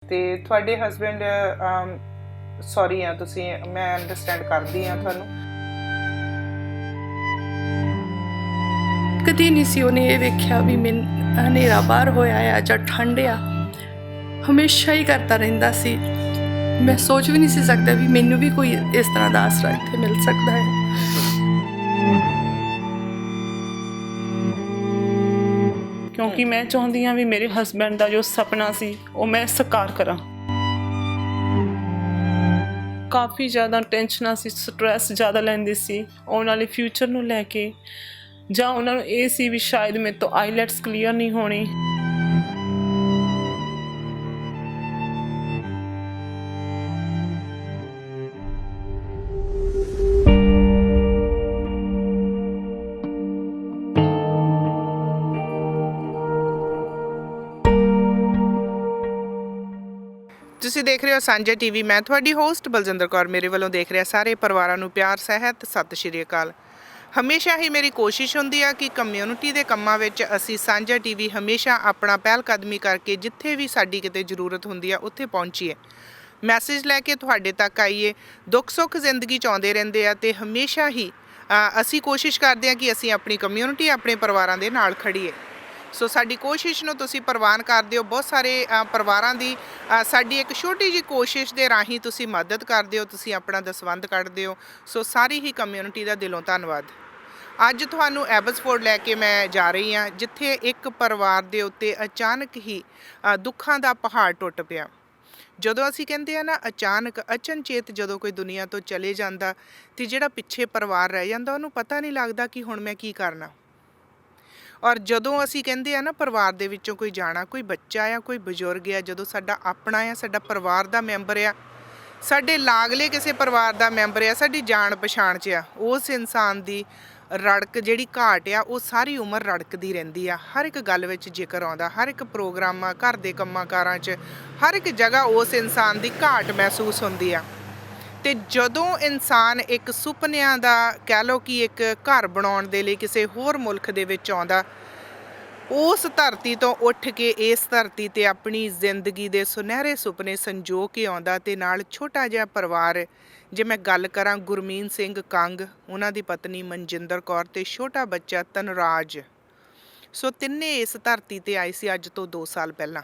ਤੇ ਤੁਹਾਡੇ husband sorry ਆ ਤੁਸੀਂ, ਮੈਂ ਅੰਡਰਸਟੈਂਡ ਕਰਦੀ ਆ ਤੁਹਾਨੂੰ। ਕਦੀ ਨਹੀਂ ਸੀ ਉਹਨੇ ਇਹ ਵੇਖਿਆ ਵੀ ਮੈਂ ਹਨੇਰਾ ਬਾਹਰ ਹੋਇਆ ਆ ਜਾਂ ਠੰਡ ਆ। ਹਮੇਸ਼ਾ ਹੀ ਕਰਦਾ ਰਹਿੰਦਾ ਸੀ। ਮੈਂ ਸੋਚ ਵੀ ਨਹੀਂ ਸੀ ਸਕਦਾ ਵੀ ਮੈਨੂੰ ਵੀ ਕੋਈ ਇਸ ਤਰ੍ਹਾਂ ਦਾ ਆਸਰਾ ਇੱਥੇ ਮਿਲ ਸਕਦਾ ਹੈ। ਕਿਉਂਕਿ ਮੈਂ ਚਾਹੁੰਦੀ ਹਾਂ ਵੀ ਮੇਰੇ ਹਸਬੈਂਡ ਦਾ ਜੋ ਸੁਪਨਾ ਸੀ ਉਹ ਮੈਂ ਸਾਕਾਰ ਕਰਾਂ। ਕਾਫੀ ਜ਼ਿਆਦਾ ਟੈਨਸ਼ਨਾਂ ਸੀ, ਸਟ੍ਰੈਸ ਜ਼ਿਆਦਾ ਲੈਂਦੀ ਸੀ ਆਉਣ ਵਾਲੇ ਫਿਊਚਰ ਨੂੰ ਲੈ ਕੇ, ਜਾਂ ਉਹਨਾਂ ਨੂੰ ਇਹ ਸੀ ਵੀ ਸ਼ਾਇਦ ਮੇਰੇ ਤੋਂ ਆਈਲੈਟਸ ਕਲੀਅਰ ਨਹੀਂ ਹੋਣੀ। ਤੁਸੀਂ ਦੇਖ ਰਹੇ ਹੋ ਸਾਂਝਾ ਟੀਵੀ। ਮੈਂ ਤੁਹਾਡੀ ਹੋਸਟ ਬਲਜਿੰਦਰ ਕੌਰ। ਮੇਰੇ ਵੱਲੋਂ ਦੇਖ ਰਿਹਾ ਸਾਰੇ ਪਰਿਵਾਰਾਂ ਨੂੰ ਪਿਆਰ ਸਹਿਤ ਸਤਿ ਸ਼੍ਰੀ ਅਕਾਲ। ਹਮੇਸ਼ਾ ਹੀ ਮੇਰੀ ਕੋਸ਼ਿਸ਼ ਹੁੰਦੀ ਆ ਕਿ ਕਮਿਊਨਿਟੀ ਦੇ ਕੰਮਾਂ ਵਿੱਚ ਅਸੀਂ ਸਾਂਝਾ ਟੀਵੀ ਹਮੇਸ਼ਾ ਆਪਣਾ ਪਹਿਲ ਕਦਮੀ ਕਰਕੇ ਜਿੱਥੇ ਵੀ ਸਾਡੀ ਕਿਤੇ ਜ਼ਰੂਰਤ ਹੁੰਦੀ ਆ ਉੱਥੇ ਪਹੁੰਚੀਏ, ਮੈਸੇਜ ਲੈ ਕੇ ਤੁਹਾਡੇ ਤੱਕ ਆਈਏ। ਦੁੱਖ ਸੁੱਖ ਜ਼ਿੰਦਗੀ 'ਚ ਆਉਂਦੇ ਰਹਿੰਦੇ ਆ ਅਤੇ ਹਮੇਸ਼ਾ ਹੀ ਅਸੀਂ ਕੋਸ਼ਿਸ਼ ਕਰਦੇ ਹਾਂ ਕਿ ਅਸੀਂ ਆਪਣੀ ਕਮਿਊਨਿਟੀ, ਆਪਣੇ ਪਰਿਵਾਰਾਂ ਦੇ ਨਾਲ ਖੜੀਏ। ਸੋ ਸਾਡੀ ਕੋਸ਼ਿਸ਼ ਨੂੰ ਤੁਸੀਂ ਪ੍ਰਵਾਨ ਕਰਦੇ ਹੋ। ਬਹੁਤ ਸਾਰੇ ਪਰਿਵਾਰਾਂ ਦੀ ਸਾਡੀ ਇੱਕ ਛੋਟੀ ਜਿਹੀ ਕੋਸ਼ਿਸ਼ ਦੇ ਰਾਹੀਂ ਤੁਸੀਂ ਮਦਦ ਕਰਦੇ ਹੋ, ਤੁਸੀਂ ਆਪਣਾ ਦਸਵੰਧ ਕੱਢਦੇ ਹੋ। ਸੋ ਸਾਰੀ ਹੀ ਕਮਿਊਨਿਟੀ ਦਾ ਦਿਲੋਂ ਧੰਨਵਾਦ। ਅੱਜ ਤੁਹਾਨੂੰ ਐਬਸਫੋਰਡ ਲੈ ਕੇ ਮੈਂ ਜਾ ਰਹੀ ਹਾਂ, ਜਿੱਥੇ ਇੱਕ ਪਰਿਵਾਰ ਦੇ ਉੱਤੇ ਅਚਾਨਕ ਹੀ ਦੁੱਖਾਂ ਦਾ ਪਹਾੜ ਟੁੱਟ ਪਿਆ। ਜਦੋਂ ਅਸੀਂ ਕਹਿੰਦੇ ਆ ਨਾ ਅਚਾਨਕ, ਅਚਨਚੇਤ ਜਦੋਂ ਕੋਈ ਦੁਨੀਆ ਤੋਂ ਚਲੇ ਜਾਂਦਾ ਅਤੇ ਜਿਹੜਾ ਪਿੱਛੇ ਪਰਿਵਾਰ ਰਹਿ ਜਾਂਦਾ ਉਹਨੂੰ ਪਤਾ ਨਹੀਂ ਲੱਗਦਾ ਕਿ ਹੁਣ ਮੈਂ ਕੀ ਕਰਨਾ। ਔਰ ਜਦੋਂ ਅਸੀਂ ਕਹਿੰਦੇ ਆ ਨਾ ਪਰਿਵਾਰ ਦੇ ਵਿੱਚੋਂ ਕੋਈ ਜਾਣਾ, ਕੋਈ ਬੱਚਾ ਆ, ਕੋਈ ਬਜ਼ੁਰਗ ਆ, ਜਦੋਂ ਸਾਡਾ ਆਪਣਾ ਆ, ਸਾਡਾ ਪਰਿਵਾਰ ਦਾ ਮੈਂਬਰ ਆ, ਸਾਡੇ ਲਾਗਲੇ ਕਿਸੇ ਪਰਿਵਾਰ ਦਾ ਮੈਂਬਰ ਆ, ਸਾਡੀ ਜਾਣ ਪਛਾਣ 'ਚ ਆ, ਉਸ ਇਨਸਾਨ ਦੀ ਰੜਕ ਜਿਹੜੀ ਘਾਟ ਆ ਉਹ ਸਾਰੀ ਉਮਰ ਰੜਕਦੀ ਰਹਿੰਦੀ ਆ। ਹਰ ਇੱਕ ਗੱਲ ਵਿੱਚ ਜ਼ਿਕਰ ਆਉਂਦਾ, ਹਰ ਇੱਕ ਪ੍ਰੋਗਰਾਮਾਂ, ਘਰ ਦੇ ਕੰਮਾਂ ਕਾਰਾਂ 'ਚ, ਹਰ ਇੱਕ ਜਗ੍ਹਾ ਉਸ ਇਨਸਾਨ ਦੀ ਘਾਟ ਮਹਿਸੂਸ ਹੁੰਦੀ ਆ। ਅਤੇ ਜਦੋਂ ਇਨਸਾਨ ਇੱਕ ਸੁਪਨਿਆਂ ਦਾ ਕਹਿ ਲਓ ਕਿ ਇੱਕ ਘਰ ਬਣਾਉਣ ਦੇ ਲਈ ਕਿਸੇ ਹੋਰ ਮੁਲਕ ਦੇ ਵਿੱਚ ਆਉਂਦਾ, ਉਸ ਧਰਤੀ ਤੋਂ ਉੱਠ ਕੇ ਇਸ ਧਰਤੀ 'ਤੇ ਆਪਣੀ ਜ਼ਿੰਦਗੀ ਦੇ ਸੁਨਹਿਰੇ ਸੁਪਨੇ ਸੰਜੋ ਕੇ ਆਉਂਦਾ, ਅਤੇ ਨਾਲ ਛੋਟਾ ਜਿਹਾ ਪਰਿਵਾਰ। ਜੇ ਮੈਂ ਗੱਲ ਕਰਾਂ ਗੁਰਮੀਤ ਸਿੰਘ ਕੰਗ, ਉਹਨਾਂ ਦੀ ਪਤਨੀ ਮਨਜਿੰਦਰ ਕੌਰ ਅਤੇ ਛੋਟਾ ਬੱਚਾ ਧਨਰਾਜ, ਸੋ ਤਿੰਨੇ ਇਸ ਧਰਤੀ 'ਤੇ ਆਏ ਸੀ ਅੱਜ ਤੋਂ 2 ਸਾਲ ਪਹਿਲਾਂ।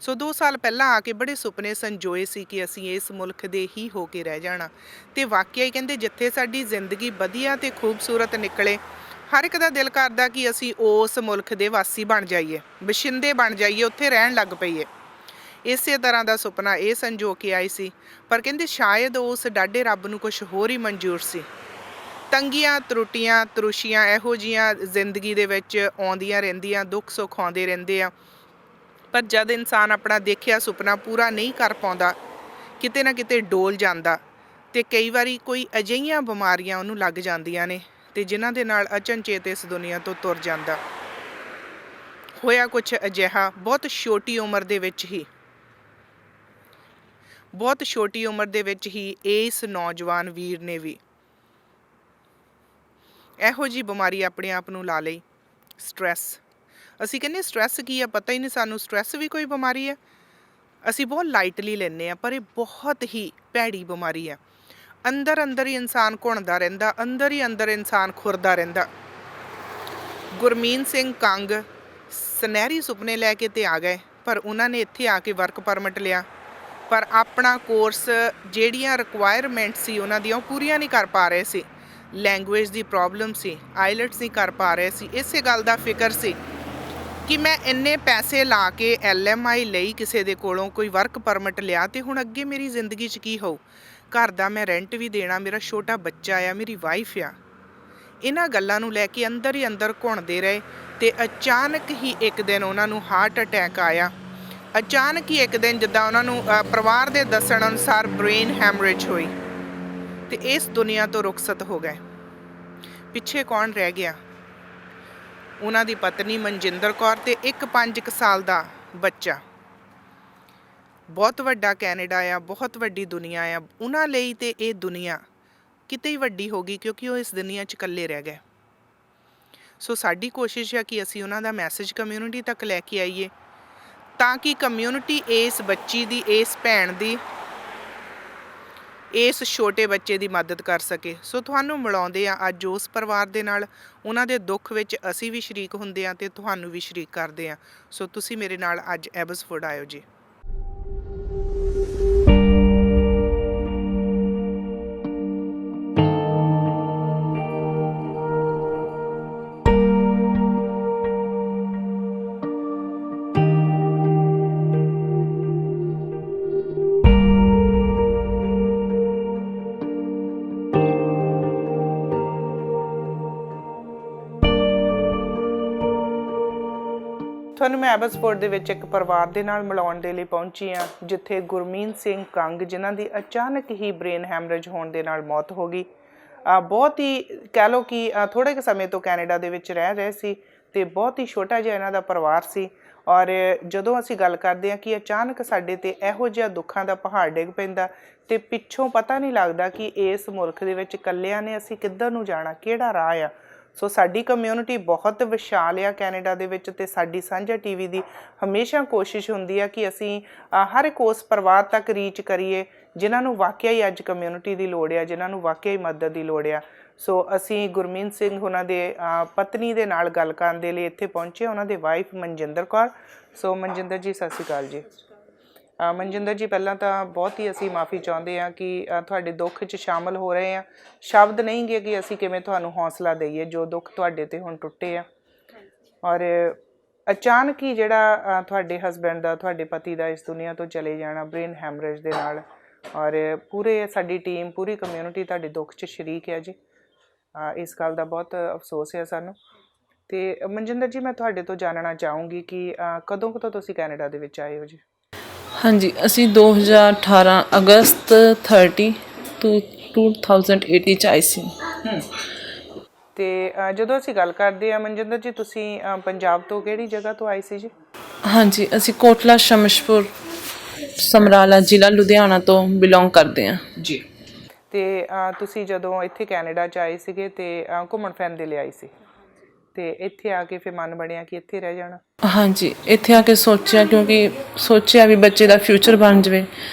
ਸੋ 2 ਸਾਲ ਪਹਿਲਾਂ ਆ ਕੇ ਬੜੇ ਸੁਪਨੇ ਸੰਜੋਏ ਸੀ ਕਿ ਅਸੀਂ ਇਸ ਮੁਲਕ ਦੇ ਹੀ ਹੋ ਕੇ ਰਹਿ ਜਾਣਾ। ਅਤੇ ਵਾਕਿਆ ਹੀ ਕਹਿੰਦੇ ਜਿੱਥੇ ਸਾਡੀ ਜ਼ਿੰਦਗੀ ਵਧੀਆ ਅਤੇ ਖੂਬਸੂਰਤ ਨਿਕਲੇ, ਹਰ ਇੱਕ ਦਾ ਦਿਲ ਕਰਦਾ ਕਿ ਅਸੀਂ ਉਸ ਮੁਲਕ ਦੇ ਵਾਸੀ ਬਣ ਜਾਈਏ, ਵਸਿੰਦੇ ਬਣ ਜਾਈਏ, ਉੱਥੇ ਰਹਿਣ ਲੱਗ ਪਈਏ। ਇਸੇ ਤਰ੍ਹਾਂ ਦਾ ਸੁਪਨਾ ਇਹ ਸੰਜੋ ਕੇ ਆਈ ਸੀ। ਪਰ ਕਹਿੰਦੇ ਸ਼ਾਇਦ ਉਸ ਡਾਢੇ ਰੱਬ ਨੂੰ ਕੁਛ ਹੋਰ ਹੀ ਮਨਜ਼ੂਰ ਸੀ। ਤੰਗੀਆਂ, ਤਰੁੱਟੀਆਂ, ਤਰੁਸ਼ੀਆਂ ਇਹੋ ਜਿਹੀਆਂ ਜ਼ਿੰਦਗੀ ਦੇ ਵਿੱਚ ਆਉਂਦੀਆਂ ਰਹਿੰਦੀਆਂ, ਦੁੱਖ ਸੁੱਖ ਆਉਂਦੇ ਰਹਿੰਦੇ ਆ। ਪਰ ਜਦ ਇਨਸਾਨ ਆਪਣਾ ਦੇਖਿਆ ਸੁਪਨਾ ਪੂਰਾ ਨਹੀਂ ਕਰ ਪਾਉਂਦਾ, ਕਿਤੇ ਨਾ ਕਿਤੇ ਡੋਲ ਜਾਂਦਾ, ਅਤੇ ਕਈ ਵਾਰੀ ਕੋਈ ਅਜਿਹੀਆਂ ਬਿਮਾਰੀਆਂ ਉਹਨੂੰ ਲੱਗ ਜਾਂਦੀਆਂ ਨੇ ਅਤੇ ਜਿਨ੍ਹਾਂ ਦੇ ਨਾਲ ਅਚਨਚੇਤ ਇਸ ਦੁਨੀਆ ਤੋਂ ਤੁਰ ਜਾਂਦਾ। ਹੋਇਆ ਕੁਛ ਅਜਿਹਾ ਬਹੁਤ ਛੋਟੀ ਉਮਰ ਦੇ ਵਿੱਚ ਹੀ, ਬਹੁਤ ਛੋਟੀ ਉਮਰ ਦੇ ਵਿੱਚ ਹੀ ਇਸ ਨੌਜਵਾਨ ਵੀਰ ਨੇ ਵੀ ਇਹੋ ਜਿਹੀ ਬਿਮਾਰੀ ਆਪਣੇ ਆਪ ਨੂੰ ਲਾ ਲਈ, ਸਟ੍ਰੈਸ। ਅਸੀਂ ਕਹਿੰਦੇ ਸਟ੍ਰੈਸ ਕੀ ਆ, ਪਤਾ ਹੀ ਨਹੀਂ ਸਾਨੂੰ ਸਟ੍ਰੈਸ ਵੀ ਕੋਈ ਬਿਮਾਰੀ ਹੈ। ਅਸੀਂ ਬਹੁਤ ਲਾਈਟਲੀ ਲੈਂਦੇ ਹਾਂ, ਪਰ ਇਹ ਬਹੁਤ ਹੀ ਭੈੜੀ ਬਿਮਾਰੀ ਆ। ਅੰਦਰ ਅੰਦਰ ਹੀ ਇਨਸਾਨ ਘੁਣਦਾ ਰਹਿੰਦਾ, ਅੰਦਰ ਹੀ ਅੰਦਰ ਇਨਸਾਨ ਖੁਰਦਾ ਰਹਿੰਦਾ। ਗੁਰਮੀਤ ਸਿੰਘ ਕੰਗ ਸੁਨਹਿਰੀ ਸੁਪਨੇ ਲੈ ਕੇ ਤੇ ਆ ਗਏ, ਪਰ ਉਹਨਾਂ ਨੇ ਇੱਥੇ ਆ ਕੇ ਵਰਕ ਪਰਮਿਟ ਲਿਆ, ਪਰ ਆਪਣਾ ਕੋਰਸ ਜਿਹੜੀਆਂ ਰਿਕੁਆਇਰਮੈਂਟ ਸੀ ਉਹਨਾਂ ਦੀਆਂ ਉਹ ਪੂਰੀਆਂ ਨਹੀਂ ਕਰ ਪਾ ਰਹੇ ਸੀ। ਲੈਂਗੁਏਜ ਦੀ ਪ੍ਰੋਬਲਮ ਸੀ, ਆਈਲੈਟਸ ਨਹੀਂ ਕਰ ਪਾ ਰਹੇ ਸੀ। ਇਸੇ ਗੱਲ ਦਾ ਫਿਕਰ ਸੀ ਕਿ ਮੈਂ ਇੰਨੇ ਪੈਸੇ ਲਾ ਕੇ LMI ਲਈ ਕਿਸੇ ਦੇ ਕੋਲੋਂ ਕੋਈ ਵਰਕ ਪਰਮਿਟ ਲਿਆ, ਅਤੇ ਹੁਣ ਅੱਗੇ ਮੇਰੀ ਜ਼ਿੰਦਗੀ 'ਚ ਕੀ ਹੋਊ। ਘਰ ਦਾ ਮੈਂ ਰੈਂਟ ਵੀ ਦੇਣਾ, ਮੇਰਾ ਛੋਟਾ ਬੱਚਾ ਆ, ਮੇਰੀ ਵਾਈਫ ਆ। ਇਹਨਾਂ ਗੱਲਾਂ ਨੂੰ ਲੈ ਕੇ ਅੰਦਰ ਹੀ ਅੰਦਰ ਘੁਣਦੇ ਰਹੇ, ਅਤੇ ਅਚਾਨਕ ਹੀ ਇੱਕ ਦਿਨ ਉਹਨਾਂ ਨੂੰ ਹਾਰਟ ਅਟੈਕ ਆਇਆ। ਅਚਾਨਕ ਹੀ ਇੱਕ ਦਿਨ ਜਿੱਦਾਂ ਉਹਨਾਂ ਨੂੰ ਪਰਿਵਾਰ ਦੇ ਦੱਸਣ ਅਨੁਸਾਰ ਬ੍ਰੇਨ ਹੈਮਰੇਜ ਹੋਈ, ਅਤੇ ਇਸ ਦੁਨੀਆ ਤੋਂ ਰੁਖਸਤ ਹੋ ਗਏ। ਪਿੱਛੇ ਕੌਣ ਰਹਿ ਗਿਆ? ਉਹਨਾਂ ਦੀ ਪਤਨੀ ਮਨਜਿੰਦਰ ਕੌਰ ਅਤੇ ਇੱਕ 5 ਸਾਲ ਦਾ ਬੱਚਾ। ਬਹੁਤ ਵੱਡਾ ਕੈਨੇਡਾ ਆ, ਬਹੁਤ ਵੱਡੀ ਦੁਨੀਆ ਆ ਉਹਨਾਂ ਲਈ, ਅਤੇ ਇਹ ਦੁਨੀਆ ਕਿਤੇ ਹੀ ਵੱਡੀ ਹੋ ਗਈ ਕਿਉਂਕਿ ਉਹ ਇਸ ਦੁਨੀਆ 'ਚ ਇਕੱਲੇ ਰਹਿ ਗਏ। ਸੋ ਸਾਡੀ ਕੋਸ਼ਿਸ਼ ਆ ਕਿ ਅਸੀਂ ਉਹਨਾਂ ਦਾ ਮੈਸੇਜ ਕਮਿਊਨਿਟੀ ਤੱਕ ਲੈ ਕੇ ਆਈਏ, ਤਾਂ ਕਿ ਕਮਿਊਨਿਟੀ ਇਸ ਬੱਚੀ ਦੀ, ਇਸ ਭੈਣ ਦੀ, ਇਸ ਛੋਟੇ ਬੱਚੇ ਦੀ ਮਦਦ ਕਰ ਸਕੇ। ਸੋ ਤੁਹਾਨੂੰ ਮਿਲਾਉਂਦੇ ਆ ਅੱਜ ਉਸ ਪਰਿਵਾਰ ਦੇ ਨਾਲ। ਉਹਨਾਂ ਦੇ ਦੁੱਖ ਵਿੱਚ ਅਸੀਂ ਵੀ ਸ਼ਰੀਕ ਹੁੰਦੇ ਹਾਂ ਅਤੇ ਤੁਹਾਨੂੰ ਵੀ ਸ਼ਰੀਕ ਕਰਦੇ ਹਾਂ। ਸੋ ਤੁਸੀਂ ਮੇਰੇ ਨਾਲ ਅੱਜ ਐਬਸਫੋਰਡ ਆਇਓ ਜੀ। ਤੁਹਾਨੂੰ ਮੈਂ ਐਬਸਫੋਰਡ ਦੇ ਵਿੱਚ ਇੱਕ ਪਰਿਵਾਰ ਦੇ ਨਾਲ ਮਿਲਾਉਣ ਦੇ ਲਈ ਪਹੁੰਚੀ ਹਾਂ, ਜਿੱਥੇ ਗੁਰਮੀਤ ਸਿੰਘ ਕੰਗ, ਜਿਨ੍ਹਾਂ ਦੀ ਅਚਾਨਕ ਹੀ ਬ੍ਰੇਨ ਹੈਮਰੇਜ ਹੋਣ ਦੇ ਨਾਲ ਮੌਤ ਹੋ ਗਈ। ਬਹੁਤ ਹੀ ਕਹਿ ਲਓ ਕਿ ਥੋੜ੍ਹੇ ਕੁ ਸਮੇਂ ਤੋਂ ਕੈਨੇਡਾ ਦੇ ਵਿੱਚ ਰਹਿ ਰਹੇ ਸੀ ਅਤੇ ਬਹੁਤ ਹੀ ਛੋਟਾ ਜਿਹਾ ਇਹਨਾਂ ਦਾ ਪਰਿਵਾਰ ਸੀ। ਔਰ ਜਦੋਂ ਅਸੀਂ ਗੱਲ ਕਰਦੇ ਹਾਂ ਕਿ ਅਚਾਨਕ ਸਾਡੇ 'ਤੇ ਇਹੋ ਜਿਹਾ ਦੁੱਖਾਂ ਦਾ ਪਹਾੜ ਡਿੱਗ ਪੈਂਦਾ ਅਤੇ ਪਿੱਛੋਂ ਪਤਾ ਨਹੀਂ ਲੱਗਦਾ ਕਿ ਇਸ ਮੁਲਕ ਦੇ ਵਿੱਚ ਇਕੱਲਿਆਂ ਨੇ ਅਸੀਂ ਕਿੱਧਰ ਨੂੰ ਜਾਣਾ, ਕਿਹੜਾ ਰਾਹ ਆ। ਸੋ ਸਾਡੀ ਕਮਿਊਨਿਟੀ ਬਹੁਤ ਵਿਸ਼ਾਲ ਆ ਕੈਨੇਡਾ ਦੇ ਵਿੱਚ, ਅਤੇ ਸਾਡੀ ਸਾਂਝਾ ਟੀਵੀ ਦੀ ਹਮੇਸ਼ਾ ਕੋਸ਼ਿਸ਼ ਹੁੰਦੀ ਆ ਕਿ ਅਸੀਂ ਹਰ ਇੱਕ ਉਸ ਪਰਿਵਾਰ ਤੱਕ ਰੀਚ ਕਰੀਏ ਜਿਨ੍ਹਾਂ ਨੂੰ ਵਾਕਿਆ ਹੀ ਅੱਜ ਕਮਿਊਨਿਟੀ ਦੀ ਲੋੜ ਆ, ਜਿਨ੍ਹਾਂ ਨੂੰ ਵਾਕਿਆ ਹੀ ਮਦਦ ਦੀ ਲੋੜ ਆ। ਸੋ ਅਸੀਂ ਗੁਰਮੀਤ ਸਿੰਘ ਉਹਨਾਂ ਦੇ ਪਤਨੀ ਦੇ ਨਾਲ ਗੱਲ ਕਰਨ ਦੇ ਲਈ ਇੱਥੇ ਪਹੁੰਚੇ, ਉਹਨਾਂ ਦੇ ਵਾਈਫ ਮਨਜਿੰਦਰ ਕੌਰ। ਸੋ ਮਨਜਿੰਦਰ ਜੀ, ਸਤਿ ਸ਼੍ਰੀ ਅਕਾਲ ਜੀ। ਮਨਜਿੰਦਰ ਜੀ, ਪਹਿਲਾਂ ਤਾਂ ਬਹੁਤ ਹੀ ਅਸੀਂ ਮਾफ़ੀ ਚਾਹੁੰਦੇ ਹਾਂ ਕਿ ਤੁਹਾਡੇ ਦੁੱਖ 'ਚ ਸ਼ਾਮਲ ਹੋ ਰਹੇ ਹਾਂ। ਸ਼ਬਦ ਨਹੀਂ ਗੇ ਕਿ ਅਸੀਂ ਕਿਵੇਂ ਤੁਹਾਨੂੰ ਹੌਸਲਾ ਦਈਏ, ਜੋ ਦੁੱਖ ਤੁਹਾਡੇ 'ਤੇ ਹੁਣ ਟੁੱਟੇ ਆ। ਔਰ ਅਚਾਨਕ ਹੀ ਜਿਹੜਾ ਤੁਹਾਡੇ ਹਸਬੈਂਡ ਦਾ, ਤੁਹਾਡੇ ਪਤੀ ਦਾ ਇਸ ਦੁਨੀਆ ਤੋਂ ਚਲੇ ਜਾਣਾ ਬ੍ਰੇਨ ਹੈਮਰੇਜ ਦੇ ਨਾਲ, ਔਰ ਪੂਰੇ ਸਾਡੀ ਟੀਮ, ਪੂਰੀ ਕਮਿਊਨਿਟੀ ਤੁਹਾਡੇ ਦੁੱਖ 'ਚ ਸ਼ਰੀਕ ਹੈ ਜੀ। ਇਸ ਗੱਲ ਦਾ ਬਹੁਤ ਅਫਸੋਸ ਹੈ ਸਾਨੂੰ। ਅਤੇ ਮਨਜਿੰਦਰ ਜੀ, ਮੈਂ ਤੁਹਾਡੇ ਤੋਂ ਜਾਣਨਾ ਚਾਹੂੰਗੀ ਕਿ ਕਦੋਂ ਤੁਸੀਂ ਕੈਨੇਡਾ ਦੇ ਵਿੱਚ ਆਏ ਹੋ ਜੀ? ਹਾਂਜੀ, ਅਸੀਂ 2018 ਅਗਸਤ 30 2018 'ਚ ਆਏ ਸੀ। ਅਤੇ ਜਦੋਂ ਅਸੀਂ ਗੱਲ ਕਰਦੇ ਹਾਂ ਮਨਜਿੰਦਰ ਜੀ, ਤੁਸੀਂ ਪੰਜਾਬ ਤੋਂ ਕਿਹੜੀ ਜਗ੍ਹਾ ਤੋਂ ਆਏ ਸੀ ਜੀ? ਹਾਂਜੀ, ਅਸੀਂ ਕੋਟਲਾ ਸ਼ਮਸ਼ਪੁਰ ਸਮਰਾਲਾ ਜ਼ਿਲ੍ਹਾ ਲੁਧਿਆਣਾ ਤੋਂ ਬਿਲੋਂਗ ਕਰਦੇ ਹਾਂ ਜੀ। ਅਤੇ ਤੁਸੀਂ ਜਦੋਂ ਇੱਥੇ ਕੈਨੇਡਾ 'ਚ ਆਏ ਸੀਗੇ ਅਤੇ ਘੁੰਮਣ ਫਿਰਨ ਦੇ ਲਈ ਆਏ ਸੀ, ਅਤੇ ਇੱਥੇ ਆ ਕੇ ਫਿਰ ਮਨ ਬਣਿਆ ਕਿ ਇੱਥੇ ਰਹਿ ਜਾਣਾ? ਹਾਂਜੀ, ਇੱਥੇ ਆ ਕੇ ਸੋਚਿਆ, ਕਿਉਂਕਿ ਸੋਚਿਆ ਵੀ ਬੱਚੇ ਦਾ ਫਿਊਚਰ ਬਣ ਜਾਵੇ,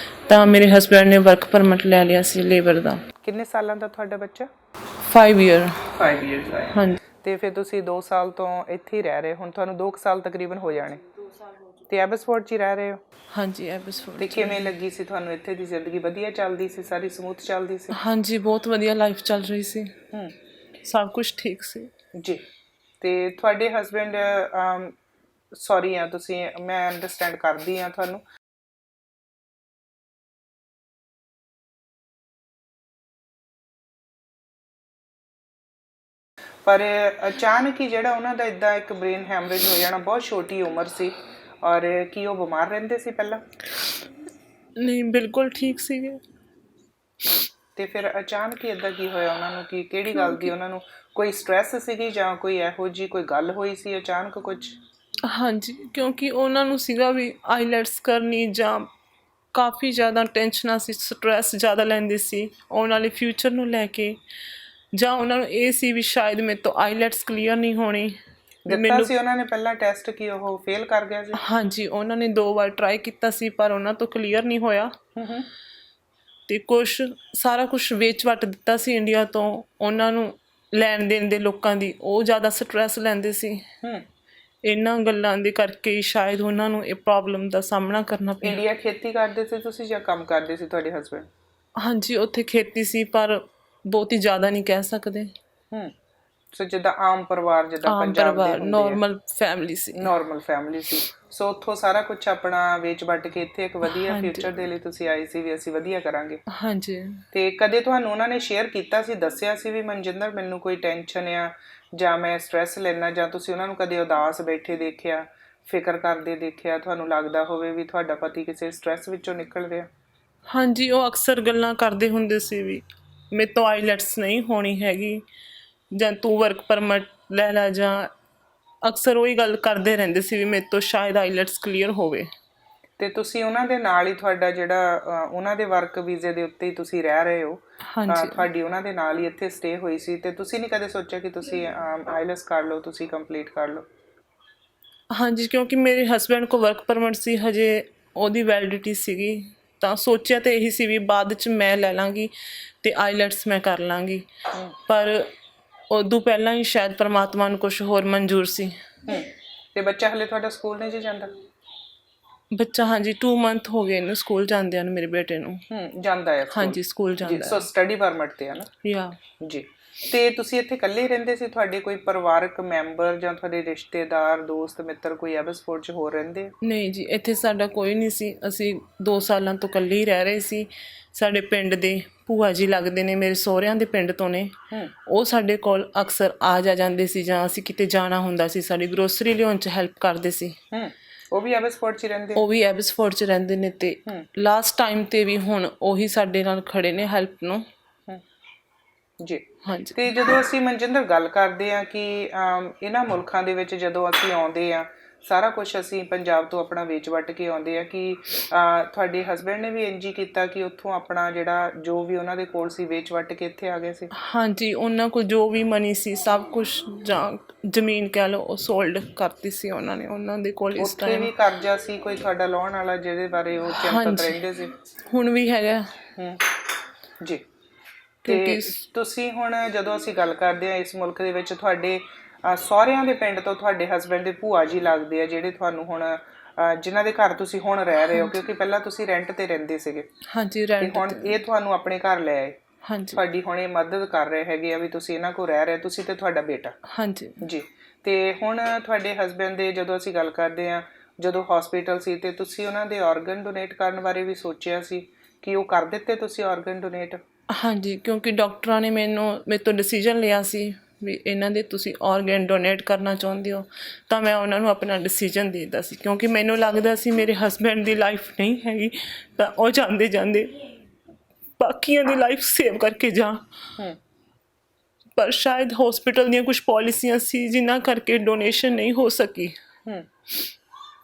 ਤਾਂ ਮੇਰੇ ਹਸਬੈਂਡ ਨੇ ਵਰਕ ਪਰਮਿਟ ਲੈ ਲਿਆ ਸੀ ਲੇਬਰ ਦਾ। ਕਿੰਨੇ ਸਾਲਾਂ ਦਾ ਤੁਹਾਡਾ ਬੱਚਾ? 5 ਈਅਰ। 5 ਇਅਰਸ ਦਾ। ਹਾਂਜੀ। ਅਤੇ ਫਿਰ ਤੁਸੀਂ 2 ਸਾਲ ਤੋਂ ਇੱਥੇ ਹੀ ਰਹਿ ਰਹੇ, ਹੁਣ ਤੁਹਾਨੂੰ 2 ਸਾਲ ਤਕਰੀਬਨ ਹੋ ਜਾਣੇ, ਅਤੇ ਐਬਸਫੋਰਡ 'ਚ ਹੀ ਰਹਿ ਰਹੇ ਹੋ? ਹਾਂਜੀ, ਐਬਸਫੋਰਡ। ਅਤੇ ਕਿਵੇਂ ਲੱਗੀ ਸੀ ਤੁਹਾਨੂੰ ਇੱਥੇ ਦੀ ਜ਼ਿੰਦਗੀ? ਵਧੀਆ ਚੱਲਦੀ ਸੀ, ਸਾਰੀ ਸਮੂਥ ਚੱਲਦੀ ਸੀ? ਹਾਂਜੀ, ਬਹੁਤ ਵਧੀਆ ਲਾਈਫ ਚੱਲ ਰਹੀ ਸੀ, ਸਭ ਕੁਛ ਠੀਕ ਸੀ ਜੀ। ਅਤੇ ਤੁਹਾਡੇ ਹਸਬੈਂਡ, ਸੌਰੀ ਆ ਤੁਸੀਂ, ਮੈਂ ਅੰਡਰਸਟੈਂਡ ਕਰਦੀ ਹਾਂ ਤੁਹਾਨੂੰ, ਪਰ ਅਚਾਨਕ ਹੀ ਜਿਹੜਾ ਉਹਨਾਂ ਦਾ ਇੱਦਾਂ ਇੱਕ ਬ੍ਰੇਨ ਹੈਮਰੇਜ ਹੋ ਜਾਣਾ, ਬਹੁਤ ਛੋਟੀ ਉਮਰ ਸੀ। ਔਰ ਕੀ ਉਹ ਬਿਮਾਰ ਰਹਿੰਦੇ ਸੀ ਪਹਿਲਾਂ? ਨਹੀਂ, ਬਿਲਕੁਲ ਠੀਕ ਸੀਗੇ। ਅਤੇ ਫਿਰ ਅਚਾਨਕ ਹੀ ਇੱਦਾਂ ਕੀ ਹੋਇਆ ਉਹਨਾਂ ਨੂੰ? ਕਿ ਕਿਹੜੀ ਗੱਲ ਦੀ ਉਹਨਾਂ ਨੂੰ ਕੋਈ ਸਟਰੈਸ ਸੀਗੀ ਜਾਂ ਕੋਈ ਇਹੋ ਜਿਹੀ ਕੋਈ ਗੱਲ ਹੋਈ ਸੀ ਅਚਾਨਕ ਕੁਝ? ਹਾਂਜੀ, ਕਿਉਂਕਿ ਉਹਨਾਂ ਨੂੰ ਸੀਗਾ ਵੀ ਆਈਲੈਟਸ ਕਰਨੀ, ਜਾਂ ਕਾਫੀ ਜ਼ਿਆਦਾ ਟੈਨਸ਼ਨਾਂ ਸੀ, ਸਟਰੈਸ ਜ਼ਿਆਦਾ ਲੈਂਦੇ ਸੀ ਆਉਣ ਵਾਲੇ ਫਿਊਚਰ ਨੂੰ ਲੈ ਕੇ, ਜਾਂ ਉਹਨਾਂ ਨੂੰ ਇਹ ਸੀ ਵੀ ਸ਼ਾਇਦ ਮੇਰੇ ਤੋਂ ਆਈਲੈਟਸ ਕਲੀਅਰ ਨਹੀਂ ਹੋਣੀ। ਦਿੱਤਾ ਸੀ ਉਹਨਾਂ ਨੇ ਪਹਿਲਾਂ ਟੈਸਟ ਕਿ ਉਹ ਫੇਲ ਕਰ ਗਿਆ ਸੀ? ਹਾਂਜੀ, ਉਹਨਾਂ ਨੇ 2 ਵਾਰ ਟਰਾਈ ਕੀਤਾ ਸੀ ਪਰ ਉਹਨਾਂ ਤੋਂ ਕਲੀਅਰ ਨਹੀਂ ਹੋਇਆ। ਅਤੇ ਸਾਰਾ ਕੁਛ ਵੇਚ ਵੱਟ ਦਿੱਤਾ ਸੀ ਇੰਡੀਆ ਤੋਂ ਉਹਨਾਂ ਨੂੰ, ਲੈਣ ਦੇਣ ਦੇ ਲੋਕਾਂ ਦੀ, ਉਹ ਜ਼ਿਆਦਾ ਸਟਰੈਸ ਲੈਂਦੇ ਸੀ। ਇਹਨਾਂ ਗੱਲਾਂ ਦੇ ਕਰਕੇ ਹੀ ਸ਼ਾਇਦ ਉਹਨਾਂ ਨੂੰ ਇਹ ਪ੍ਰੋਬਲਮ ਦਾ ਸਾਹਮਣਾ ਕਰਨਾ ਪਿਆ। ਇੰਡੀਆ ਖੇਤੀ ਕਰਦੇ ਸੀ ਤੁਸੀਂ ਜਾਂ ਕੰਮ ਕਰਦੇ ਸੀ ਤੁਹਾਡੇ ਹਸਬੈਂਡ? ਹਾਂਜੀ, ਉੱਥੇ ਖੇਤੀ ਸੀ, ਪਰ ਬਹੁਤੀ ਜ਼ਿਆਦਾ ਨਹੀਂ ਕਹਿ ਸਕਦੇ। ਸੋ ਜਿੱਦਾਂ ਆਮ ਪਰਿਵਾਰ, ਜਿੱਦਾਂ ਪੰਜਾਬ ਦੇ ਹੁੰਦੇ ਆ, ਨੋਰਮਲ ਫੈਮਿਲੀ ਸੀ। ਨੋਰਮਲ ਫੈਮਿਲੀ ਸੀ। ਸੋ ਉੱਥੋਂ ਸਾਰਾ ਕੁਛ ਆਪਣਾ ਵੇਚ ਵੱਟ ਕੇ ਇੱਥੇ ਇੱਕ ਵਧੀਆ ਫਿਊਚਰ ਦੇ ਲਈ ਤੁਸੀਂ ਆਏ ਸੀ ਵੀ ਅਸੀਂ ਵਧੀਆ ਕਰਾਂਗੇ। ਹਾਂਜੀ। ਅਤੇ ਕਦੇ ਤੁਹਾਨੂੰ ਉਹਨਾਂ ਨੇ ਸ਼ੇਅਰ ਕੀਤਾ ਸੀ, ਦੱਸਿਆ ਸੀ ਵੀ ਮਨਜਿੰਦਰ ਮੈਨੂੰ ਕੋਈ ਟੈਨਸ਼ਨ ਆ ਜਾਂ ਮੈਂ ਸਟਰੈਸ ਲੈਂਦਾ, ਜਾਂ ਤੁਸੀਂ ਉਹਨਾਂ ਨੂੰ ਕਦੇ ਉਦਾਸ ਬੈਠੇ ਦੇਖਿਆ, ਫਿਕਰ ਕਰਦੇ ਦੇਖਿਆ, ਤੁਹਾਨੂੰ ਲੱਗਦਾ ਹੋਵੇ ਵੀ ਤੁਹਾਡਾ ਪਤੀ ਕਿਸੇ ਸਟਰੈਸ ਵਿੱਚੋਂ ਨਿਕਲ ਰਿਹਾ? ਹਾਂਜੀ, ਉਹ ਅਕਸਰ ਗੱਲਾਂ ਕਰਦੇ ਹੁੰਦੇ ਸੀ ਵੀ ਮੇਰੇ ਤੋਂ ਆਈਲੈਟਸ ਨਹੀਂ ਹੋਣੀ ਹੈਗੀ, ਜਾਂ ਤੂੰ ਵਰਕ ਪਰਮਿਟ ਲੈ ਲੈ, ਜਾਂ ਅਕਸਰ ਉਹੀ ਗੱਲ ਕਰਦੇ ਰਹਿੰਦੇ ਸੀ ਵੀ ਮੇਰੇ ਤੋਂ ਸ਼ਾਇਦ ਆਈਲੈਟਸ ਕਲੀਅਰ ਹੋਵੇ। ਅਤੇ ਤੁਸੀਂ ਉਹਨਾਂ ਦੇ ਨਾਲ ਹੀ, ਤੁਹਾਡਾ ਜਿਹੜਾ ਉਹਨਾਂ ਦੇ ਵਰਕ ਵੀਜ਼ੇ ਦੇ ਉੱਤੇ ਹੀ ਤੁਸੀਂ ਰਹਿ ਰਹੇ ਹੋ, ਤੁਹਾਡੀ ਉਹਨਾਂ ਦੇ ਨਾਲ ਹੀ ਇੱਥੇ ਸਟੇ ਹੋਈ ਸੀ, ਅਤੇ ਤੁਸੀਂ ਨਹੀਂ ਕਦੇ ਸੋਚਿਆ ਕਿ ਤੁਸੀਂ ਆਈਲੈਟਸ ਕਰ ਲਓ, ਤੁਸੀਂ ਕੰਪਲੀਟ ਕਰ ਲਓ? ਹਾਂਜੀ, ਕਿਉਂਕਿ ਮੇਰੇ ਹਸਬੈਂਡ ਕੋ ਵਰਕ ਪਰਮਿਟ ਸੀ, ਹਜੇ ਉਹਦੀ ਵੈਲਿਡਿਟੀ ਸੀਗੀ, ਤਾਂ ਸੋਚਿਆ ਤਾਂ ਇਹੀ ਸੀ ਵੀ ਬਾਅਦ 'ਚ ਮੈਂ ਲੈ ਲਾਂਗੀ ਅਤੇ ਆਈਲੈਟਸ ਮੈਂ ਕਰ ਲਾਂਗੀ, ਪਰ ਉਦੋਂ ਪਹਿਲਾਂ ਹੀ ਸ਼ਾਇਦ ਪਰਮਾਤਮਾ ਨੂੰ ਕੁਛ ਹੋਰ ਮਨਜ਼ੂਰ ਸੀ। ਤੇ ਬੱਚਾ ਹਲੇ ਤੁਹਾਡਾ ਸਕੂਲ ਨਹੀਂ ਜੀ ਜਾਂਦਾ? ਬੱਚਾ ਹਾਂਜੀ 2 ਮੰਥ ਹੋ ਗਏ ਇਹਨੂੰ ਸਕੂਲ ਜਾਂਦਿਆਂ ਨੂੰ, ਮੇਰੇ ਬੇਟੇ ਨੂੰ। ਜਾਂਦਾ ਹੈ ਸਕੂਲ? ਹਾਂਜੀ, ਸਕੂਲ ਜੀ, ਜਾਂਦਾ ਸੋ ਸਟੱਡੀ ਪਰਮਿਟ ਤੇ ਹੈ ਨਾ? ਯਾ ਜੀ। ਤੇ ਤੁਸੀਂ ਇੱਥੇ ਇਕੱਲੇ ਹੀ ਰਹਿੰਦੇ ਸੀ? ਤੁਹਾਡੇ ਕੋਈ ਪਰਿਵਾਰਕ ਮੈਂਬਰ ਜਾਂ ਤੁਹਾਡੇ ਰਿਸ਼ਤੇਦਾਰ, ਦੋਸਤ ਮਿੱਤਰ ਕੋਈ ਐਬਸਫੋਰਡ 'ਚ ਹੋਰ ਰਹਿੰਦੇ ਆ? ਨਹੀਂ ਜੀ, ਇੱਥੇ ਸਾਡਾ ਕੋਈ ਨਹੀਂ ਸੀ। ਅਸੀਂ 2 ਸਾਲਾਂ ਤੋਂ ਇਕੱਲੇ ਹੀ ਰਹਿ ਰਹੇ ਸੀ। ਸਾਡੇ ਪਿੰਡ ਦੇ ਭੂਆ ਜੀ ਲੱਗਦੇ ਨੇ, ਮੇਰੇ ਸਹੁਰਿਆਂ ਦੇ ਪਿੰਡ ਤੋਂ ਨੇ। ਉਹ ਸਾਡੇ ਕੋਲ ਅਕਸਰ ਆ ਜਾਂਦੇ ਸੀ, ਜਾਂ ਅਸੀਂ ਕਿਤੇ ਜਾਣਾ ਹੁੰਦਾ ਸੀ ਸਾਡੀ ਗਰੋਸਰੀ ਲਿਆਉਣ 'ਚ ਹੈਲਪ ਕਰਦੇ ਸੀ। ਉਹ ਵੀ ਐਬਸਫੋਰਡ 'ਚ ਰਹਿੰਦੇ? ਉਹ ਵੀ ਐਬਸਫੋਰਡ 'ਚ ਰਹਿੰਦੇ ਨੇ, ਅਤੇ ਲਾਸਟ ਟਾਈਮ 'ਤੇ ਵੀ ਹੁਣ ਉਹੀ ਸਾਡੇ ਨਾਲ ਖੜੇ ਨੇ ਹੈਲਪ ਨੂੰ। ਜੀ। ਹਾਂਜੀ। ਤੇ ਜਦੋਂ ਅਸੀਂ ਮਨਜਿੰਦਰ ਗੱਲ ਕਰਦੇ ਹਾਂ ਕਿ ਇਹਨਾਂ ਮੁਲਕਾਂ ਦੇ ਵਿੱਚ ਜਦੋਂ ਅਸੀਂ ਆਉਂਦੇ ਹਾਂ, ਸਾਰਾ ਕੁਝ ਅਸੀਂ ਪੰਜਾਬ ਤੋਂ ਆਪਣਾ ਵੇਚ ਵੱਟ ਕੇ ਆਉਂਦੇ ਆ, ਕਿ ਤੁਹਾਡੇ ਹਸਬੈਂਡ ਨੇ ਵੀ ਇੰਝ ਹੀ ਕੀਤਾ ਕਿ ਉੱਥੋਂ ਆਪਣਾ ਜਿਹੜਾ ਜੋ ਵੀ ਉਹਨਾਂ ਦੇ ਕੋਲ ਸੀ ਵੇਚ ਵੱਟ ਕੇ ਇੱਥੇ ਆ ਗਏ ਸੀ? ਹਾਂਜੀ, ਉਹਨਾਂ ਕੋਲ ਜੋ ਵੀ ਮਨੀ ਸੀ ਸਭ ਕੁਛ, ਜਾਂ ਜ਼ਮੀਨ ਕਹਿ ਲਓ, ਉਹ ਸੋਲਡ ਕਰਤੀ ਸੀ ਉਹਨਾਂ ਨੇ। ਉਹਨਾਂ ਦੇ ਕੋਲ ਇਸ ਉੱਥੇ ਟਾਈਮ ਵੀ ਕਰਜ਼ਾ ਸੀ ਕੋਈ ਤੁਹਾਡਾ ਲਾਉਣ ਵਾਲਾ ਜਿਹਦੇ ਬਾਰੇ ਉਹ ਚਿੰਤਤ ਰਹਿੰਦੇ ਸੀ? ਹੁਣ ਵੀ ਹੈਗਾ। ਜੀ। ਤੇ ਤੁਸੀਂ ਹੁਣ ਜਦੋਂ ਅਸੀਂ ਗੱਲ ਕਰਦੇ ਹਾਂ ਇਸ ਮੁਲਕ ਦੇ ਵਿੱਚ, ਤੁਹਾਡੇ ਸਹੁਰਿਆਂ ਦੇ ਪਿੰਡ ਤੋਂ ਤੁਹਾਡੇ ਹਸਬੈਂਡ ਦੇ ਭੂਆ ਜੀ ਲੱਗਦੇ ਆ ਜਿਹੜੇ ਤੁਹਾਨੂੰ ਹੁਣ ਜਿਨ੍ਹਾਂ ਦੇ ਘਰ ਤੁਸੀਂ ਹੁਣ ਰਹਿ ਰਹੇ ਹੋ, ਕਿਉਂਕਿ ਪਹਿਲਾਂ ਤੁਸੀਂ ਰੈਂਟ ਤੇ ਰਹਿੰਦੇ ਸੀਗੇ? ਹਾਂਜੀ, ਰੈਂਟ ਹੁਣ ਇਹ ਤੁਹਾਨੂੰ ਆਪਣੇ ਘਰ ਲੈ ਆਏ? ਹਾਂਜੀ। ਤੁਹਾਡੀ ਹੁਣ ਇਹ ਮਦਦ ਕਰ ਰਹੇ ਹੈਗੇ ਆ ਵੀ ਤੁਸੀਂ ਇਹਨਾਂ ਕੋਲ ਰਹਿ ਰਹੇ, ਤੁਸੀਂ ਤੇ ਤੁਹਾਡਾ ਬੇਟਾ? ਹਾਂਜੀ ਜੀ। ਤੇ ਹੁਣ ਤੁਹਾਡੇ ਹਸਬੈਂਡ ਦੇ ਜਦੋਂ ਅਸੀਂ ਗੱਲ ਕਰਦੇ ਹਾਂ, ਜਦੋਂ ਹਸਪੀਟਲ ਸੀ ਤੇ ਤੁਸੀਂ ਉਹਨਾਂ ਦੇ ਆਰਗਨ ਡੋਨੇਟ ਕਰਨ ਬਾਰੇ ਵੀ ਸੋਚਿਆ ਸੀ ਕਿ ਉਹ ਕਰ ਦਿੱਤੇ ਤੁਸੀਂ ਆਰਗਨ ਡੋਨੇਟ? ਹਾਂਜੀ, ਕਿਉਂਕਿ ਡਾਕਟਰਾਂ ਨੇ ਮੇਰੇ ਤੋਂ ਡਿਸੀਜਨ ਲਿਆ ਸੀ ਵੀ ਇਹਨਾਂ ਦੇ ਤੁਸੀਂ ਆਰਗਨ ਡੋਨੇਟ ਕਰਨਾ ਚਾਹੁੰਦੇ ਹੋ, ਤਾਂ ਮੈਂ ਉਹਨਾਂ ਨੂੰ ਆਪਣਾ ਡਿਸੀਜਨ ਦੇ ਦਿੱਤਾ ਸੀ, ਕਿਉਂਕਿ ਮੈਨੂੰ ਲੱਗਦਾ ਸੀ ਮੇਰੇ ਹਸਬੈਂਡ ਦੀ ਲਾਈਫ ਨਹੀਂ ਹੈਗੀ, ਤਾਂ ਉਹ ਜਾਂਦੇ ਜਾਂਦੇ ਬਾਕੀਆਂ ਦੀ ਲਾਈਫ ਸੇਵ ਕਰਕੇ ਜਾ। ਪਰ ਸ਼ਾਇਦ ਹਸਪੀਟਲ ਦੀਆਂ ਕੁਝ ਪਾਲਿਸੀਆਂ ਸੀ ਜਿਨ੍ਹਾਂ ਕਰਕੇ ਡੋਨੇਸ਼ਨ ਨਹੀਂ ਹੋ ਸਕੀ।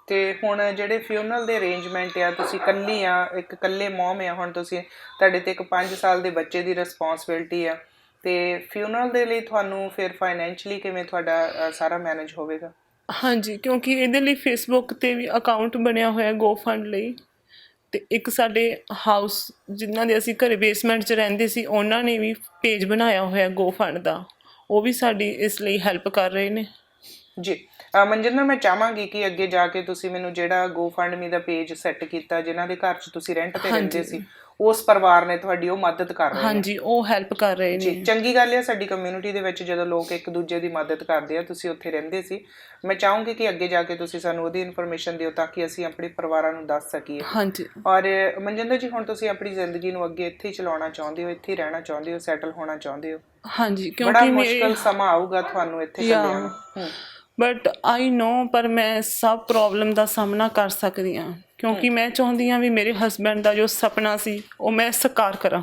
ਤੇ ਹੁਣ ਜਿਹੜੇ ਫਿਊਨਰਲ ਦੇ ਅਰੇਂਜਮੈਂਟ ਆ, ਤੁਸੀਂ ਇਕੱਲੀ ਆ, ਇੱਕ ਇਕੱਲੇ ਮੌਮ ਆ ਹੁਣ ਤੁਸੀਂ, ਤੁਹਾਡੇ ਤੇ ਇੱਕ 5 ਸਾਲ ਦੇ ਬੱਚੇ ਦੀ ਰਿਸਪੌਂਸਿਬਿਲਟੀ ਆ, ਤੇ ਫਿਊਨਰਲ ਦੇ ਲਈ ਤੁਹਾਨੂੰ ਫਿਰ ਫਾਈਨੈਂਸ਼ਲੀ ਕਿਵੇਂ ਤੁਹਾਡਾ ਸਾਰਾ ਮੈਨੇਜ ਹੋਵੇਗਾ? ਹਾਂਜੀ, ਕਿਉਂਕਿ ਇਹਦੇ ਲਈ ਫੇਸਬੁੱਕ 'ਤੇ ਵੀ ਅਕਾਊਂਟ ਬਣਿਆ ਹੋਇਆ ਗੋ ਫੰਡ ਲਈ, ਅਤੇ ਇੱਕ ਸਾਡੇ ਹਾਊਸ ਜਿਨ੍ਹਾਂ ਦੇ ਅਸੀਂ ਘਰੇ ਬੇਸਮੈਂਟ 'ਚ ਰਹਿੰਦੇ ਸੀ, ਉਹਨਾਂ ਨੇ ਵੀ ਪੇਜ ਬਣਾਇਆ ਹੋਇਆ ਗੋ ਫੰਡ ਦਾ, ਉਹ ਵੀ ਸਾਡੀ ਇਸ ਲਈ ਹੈਲਪ ਕਰ ਰਹੇ ਨੇ। ਜੀ। ਮਨਜਿੰਦਰ, ਮੈਂ ਚਾਹਾਂਗੀ ਕਿ ਅੱਗੇ ਜਾ ਕੇ ਤੁਸੀਂ ਮੈਨੂੰ ਜਿਹੜਾ ਗੋ ਫੰਡ ਮੀ ਦਾ ਪੇਜ ਸੈੱਟ ਕੀਤਾ ਜਿਨ੍ਹਾਂ ਦੇ ਘਰ 'ਚ ਤੁਸੀਂ ਰੈਂਟ ਤੇ ਰਹਿੰਦੇ ਸੀ, ਉਸ ਪਰਿਵਾਰ ਨੇ ਤੁਹਾਡੀ ਉਹ ਮਦਦ ਕਰ ਰਹੇ ਨੇ? ਹਾਂਜੀ, ਉਹ ਹੈਲਪ ਕਰ ਰਹੇ ਨੇ। ਜੀ, ਚੰਗੀ ਗੱਲ ਹੈ। ਸਾਡੀ ਕਮਿਊਨਿਟੀ ਦੇ ਵਿੱਚ ਜਦੋਂ ਲੋਕ ਇੱਕ ਦੂਜੇ ਦੀ ਮਦਦ ਕਰਦੇ ਆ, ਤੁਸੀਂ ਉੱਥੇ ਰਹਿੰਦੇ ਸੀ, ਮੈਂ ਚਾਹੂੰਗੀ ਕਿ ਅੱਗੇ ਜਾ ਕੇ ਤੁਸੀਂ ਸਾਨੂੰ ਉਹਦੀ ਇਨਫੋਰਮੇਸ਼ਨ ਦਿਓ ਤਾਂ ਕਿ ਅਸੀਂ ਆਪਣੇ ਪਰਿਵਾਰਾਂ ਨੂੰ ਦੱਸ ਸਕੀਏ। ਹਾਂਜੀ। ਔਰ ਮਨਜਿੰਦਰ ਜੀ, ਹੁਣ ਤੁਸੀਂ ਆਪਣੀ ਜ਼ਿੰਦਗੀ ਨੂੰ ਅੱਗੇ ਇੱਥੇ ਹੀ ਚਲਾਉਣਾ ਚਾਹੁੰਦੇ ਹੋ, ਇੱਥੇ ਹੀ ਰਹਿਣਾ ਚਾਹੁੰਦੇ ਹੋ, ਸੈਟਲ ਹੋਣਾ ਚਾਹੁੰਦੇ ਹੋ? ਹਾਂਜੀ, ਬੜਾ ਕਿਉਂਕਿ ਮੁਸ਼ਕਲ ਸਮਾਂ ਆਊਗਾ ਤੁਹਾਨੂੰ ਇੱਥੇ ਚੱਲਿਆ ਨੂੰ। ਬਟ ਆਈ ਨੋ, ਪਰ ਮੈਂ ਸਭ ਪ੍ਰੋਬਲਮ ਦਾ ਸਾਹਮਣਾ ਕਰ ਸਕਦੀ ਹਾਂ, ਕਿਉਂਕਿ ਮੈਂ ਚਾਹੁੰਦੀ ਹਾਂ ਵੀ ਮੇਰੇ ਹਸਬੈਂਡ ਦਾ ਜੋ ਸੁਪਨਾ ਸੀ ਉਹ ਮੈਂ ਸਾਕਾਰ ਕਰਾਂ।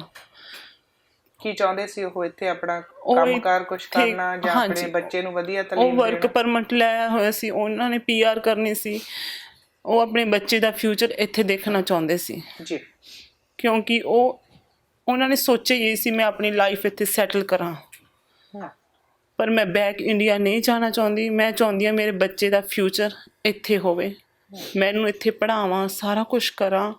ਕੀ ਚਾਹੁੰਦੇ ਸੀ ਉਹ? ਇੱਥੇ ਆਪਣਾ ਕੰਮਕਾਰ ਕੁਛ ਕਰਨਾ ਜਾਂ ਆਪਣੇ ਬੱਚੇ ਨੂੰ ਵਧੀਆ ਤਾਲੀਮ ਦੇਣਾ? ਉਹ ਵਰਕ ਪਰਮਿਟ ਲਿਆ ਹੋਇਆ ਸੀ, ਉਹਨਾਂ ਨੇ PR ਕਰਨੀ ਸੀ, ਉਹ ਆਪਣੇ ਬੱਚੇ ਦਾ ਫਿਊਚਰ ਇੱਥੇ ਦੇਖਣਾ ਚਾਹੁੰਦੇ ਸੀ। ਜੀ। ਕਿਉਂਕਿ ਉਹਨਾਂ ਨੇ ਸੋਚਿਆ ਹੀ ਸੀ ਮੈਂ ਆਪਣੀ ਲਾਈਫ ਇੱਥੇ ਸੈਟਲ ਕਰਾਂ, ਪਰ ਮੈਂ ਬੈਕ ਇੰਡੀਆ ਨਹੀਂ ਜਾਣਾ ਚਾਹੁੰਦੀ। ਮੈਂ ਚਾਹੁੰਦੀ ਹਾਂ ਮੇਰੇ ਬੱਚੇ ਦਾ ਫਿਊਚਰ ਇੱਥੇ ਹੋਵੇ, ਮੈਂ ਇਹਨੂੰ ਇੱਥੇ ਪੜ੍ਹਾਵਾਂ, ਸਾਰਾ ਕੁਛ ਕਰਾਂ,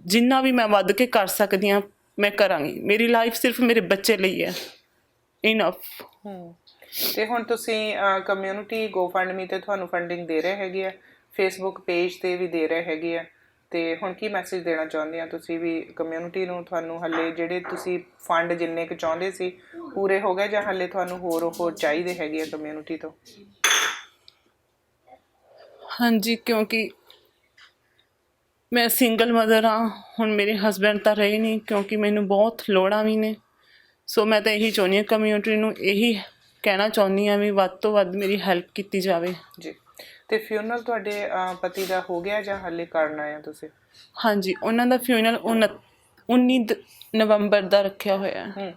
ਜਿੰਨਾ ਵੀ ਮੈਂ ਵੱਧ ਕੇ ਕਰ ਸਕਦੀ ਹਾਂ ਮੈਂ ਕਰਾਂਗੀ। ਮੇਰੀ ਲਾਈਫ ਸਿਰਫ ਮੇਰੇ ਬੱਚੇ ਲਈ ਹੈ, ਇਨਫ। ਤੇ ਹੁਣ ਤੁਸੀਂ ਕਮਿਊਨਿਟੀ GoFundMe ਤੇ ਤੁਹਾਨੂੰ ਫੰਡਿੰਗ ਦੇ ਰਹੇ ਹੈਗੇ ਆ, ਫੇਸਬੁੱਕ ਪੇਜ ਤੇ ਵੀ ਦੇ ਰਹੇ ਹੈਗੇ ਆ, ਤੇ ਹੁਣ ਕੀ ਮੈਸੇਜ ਦੇਣਾ ਚਾਹੁੰਦੇ ਆ ਤੁਸੀਂ ਵੀ ਕਮਿਊਨਿਟੀ ਨੂੰ? ਤੁਹਾਨੂੰ ਹੱਲੇ ਜਿਹੜੇ ਤੁਸੀਂ ਫੰਡ ਜਿੰਨੇ ਕੁ ਚਾਹੁੰਦੇ ਸੀ ਪੂਰੇ ਹੋ ਗਏ, ਜਾਂ ਹੱਲੇ ਤੁਹਾਨੂੰ ਹੋਰ ਚਾਹੀਦੇ ਹੈਗੇ ਆ ਕਮਿਊਨਿਟੀ ਤੋਂ? ਹਾਂਜੀ, ਕਿਉਂਕਿ ਮੈਂ ਸਿੰਗਲ ਮਦਰ ਹਾਂ, ਹੁਣ ਮੇਰੇ ਹਸਬੈਂਡ ਤਾਂ ਰਹੇ ਨਹੀਂ, ਕਿਉਂਕਿ ਮੈਨੂੰ ਬਹੁਤ ਲੋੜਾਂ ਵੀ ਨੇ। ਸੋ ਮੈਂ ਤਾਂ ਇਹੀ ਚਾਹੁੰਦੀ ਹਾਂ, ਕਮਿਊਨਿਟੀ ਨੂੰ ਇਹੀ ਕਹਿਣਾ ਚਾਹੁੰਦੀ ਹਾਂ ਵੀ ਵੱਧ ਤੋਂ ਵੱਧ ਮੇਰੀ ਹੈਲਪ ਕੀਤੀ ਜਾਵੇ। ਜੀ। ਤੇ ਫਿਊਨਰਲ ਤੁਹਾਡੇ ਪਤੀ ਦਾ ਹੋ ਗਿਆ ਜਾਂ ਹਾਲੇ ਕਰਨਾ ਆ ਤੁਸੀਂ? ਹਾਂਜੀ, ਉਹਨਾਂ ਦਾ ਫਿਊਨਰਲ 19 ਨਵੰਬਰ ਦਾ ਰੱਖਿਆ ਹੋਇਆ।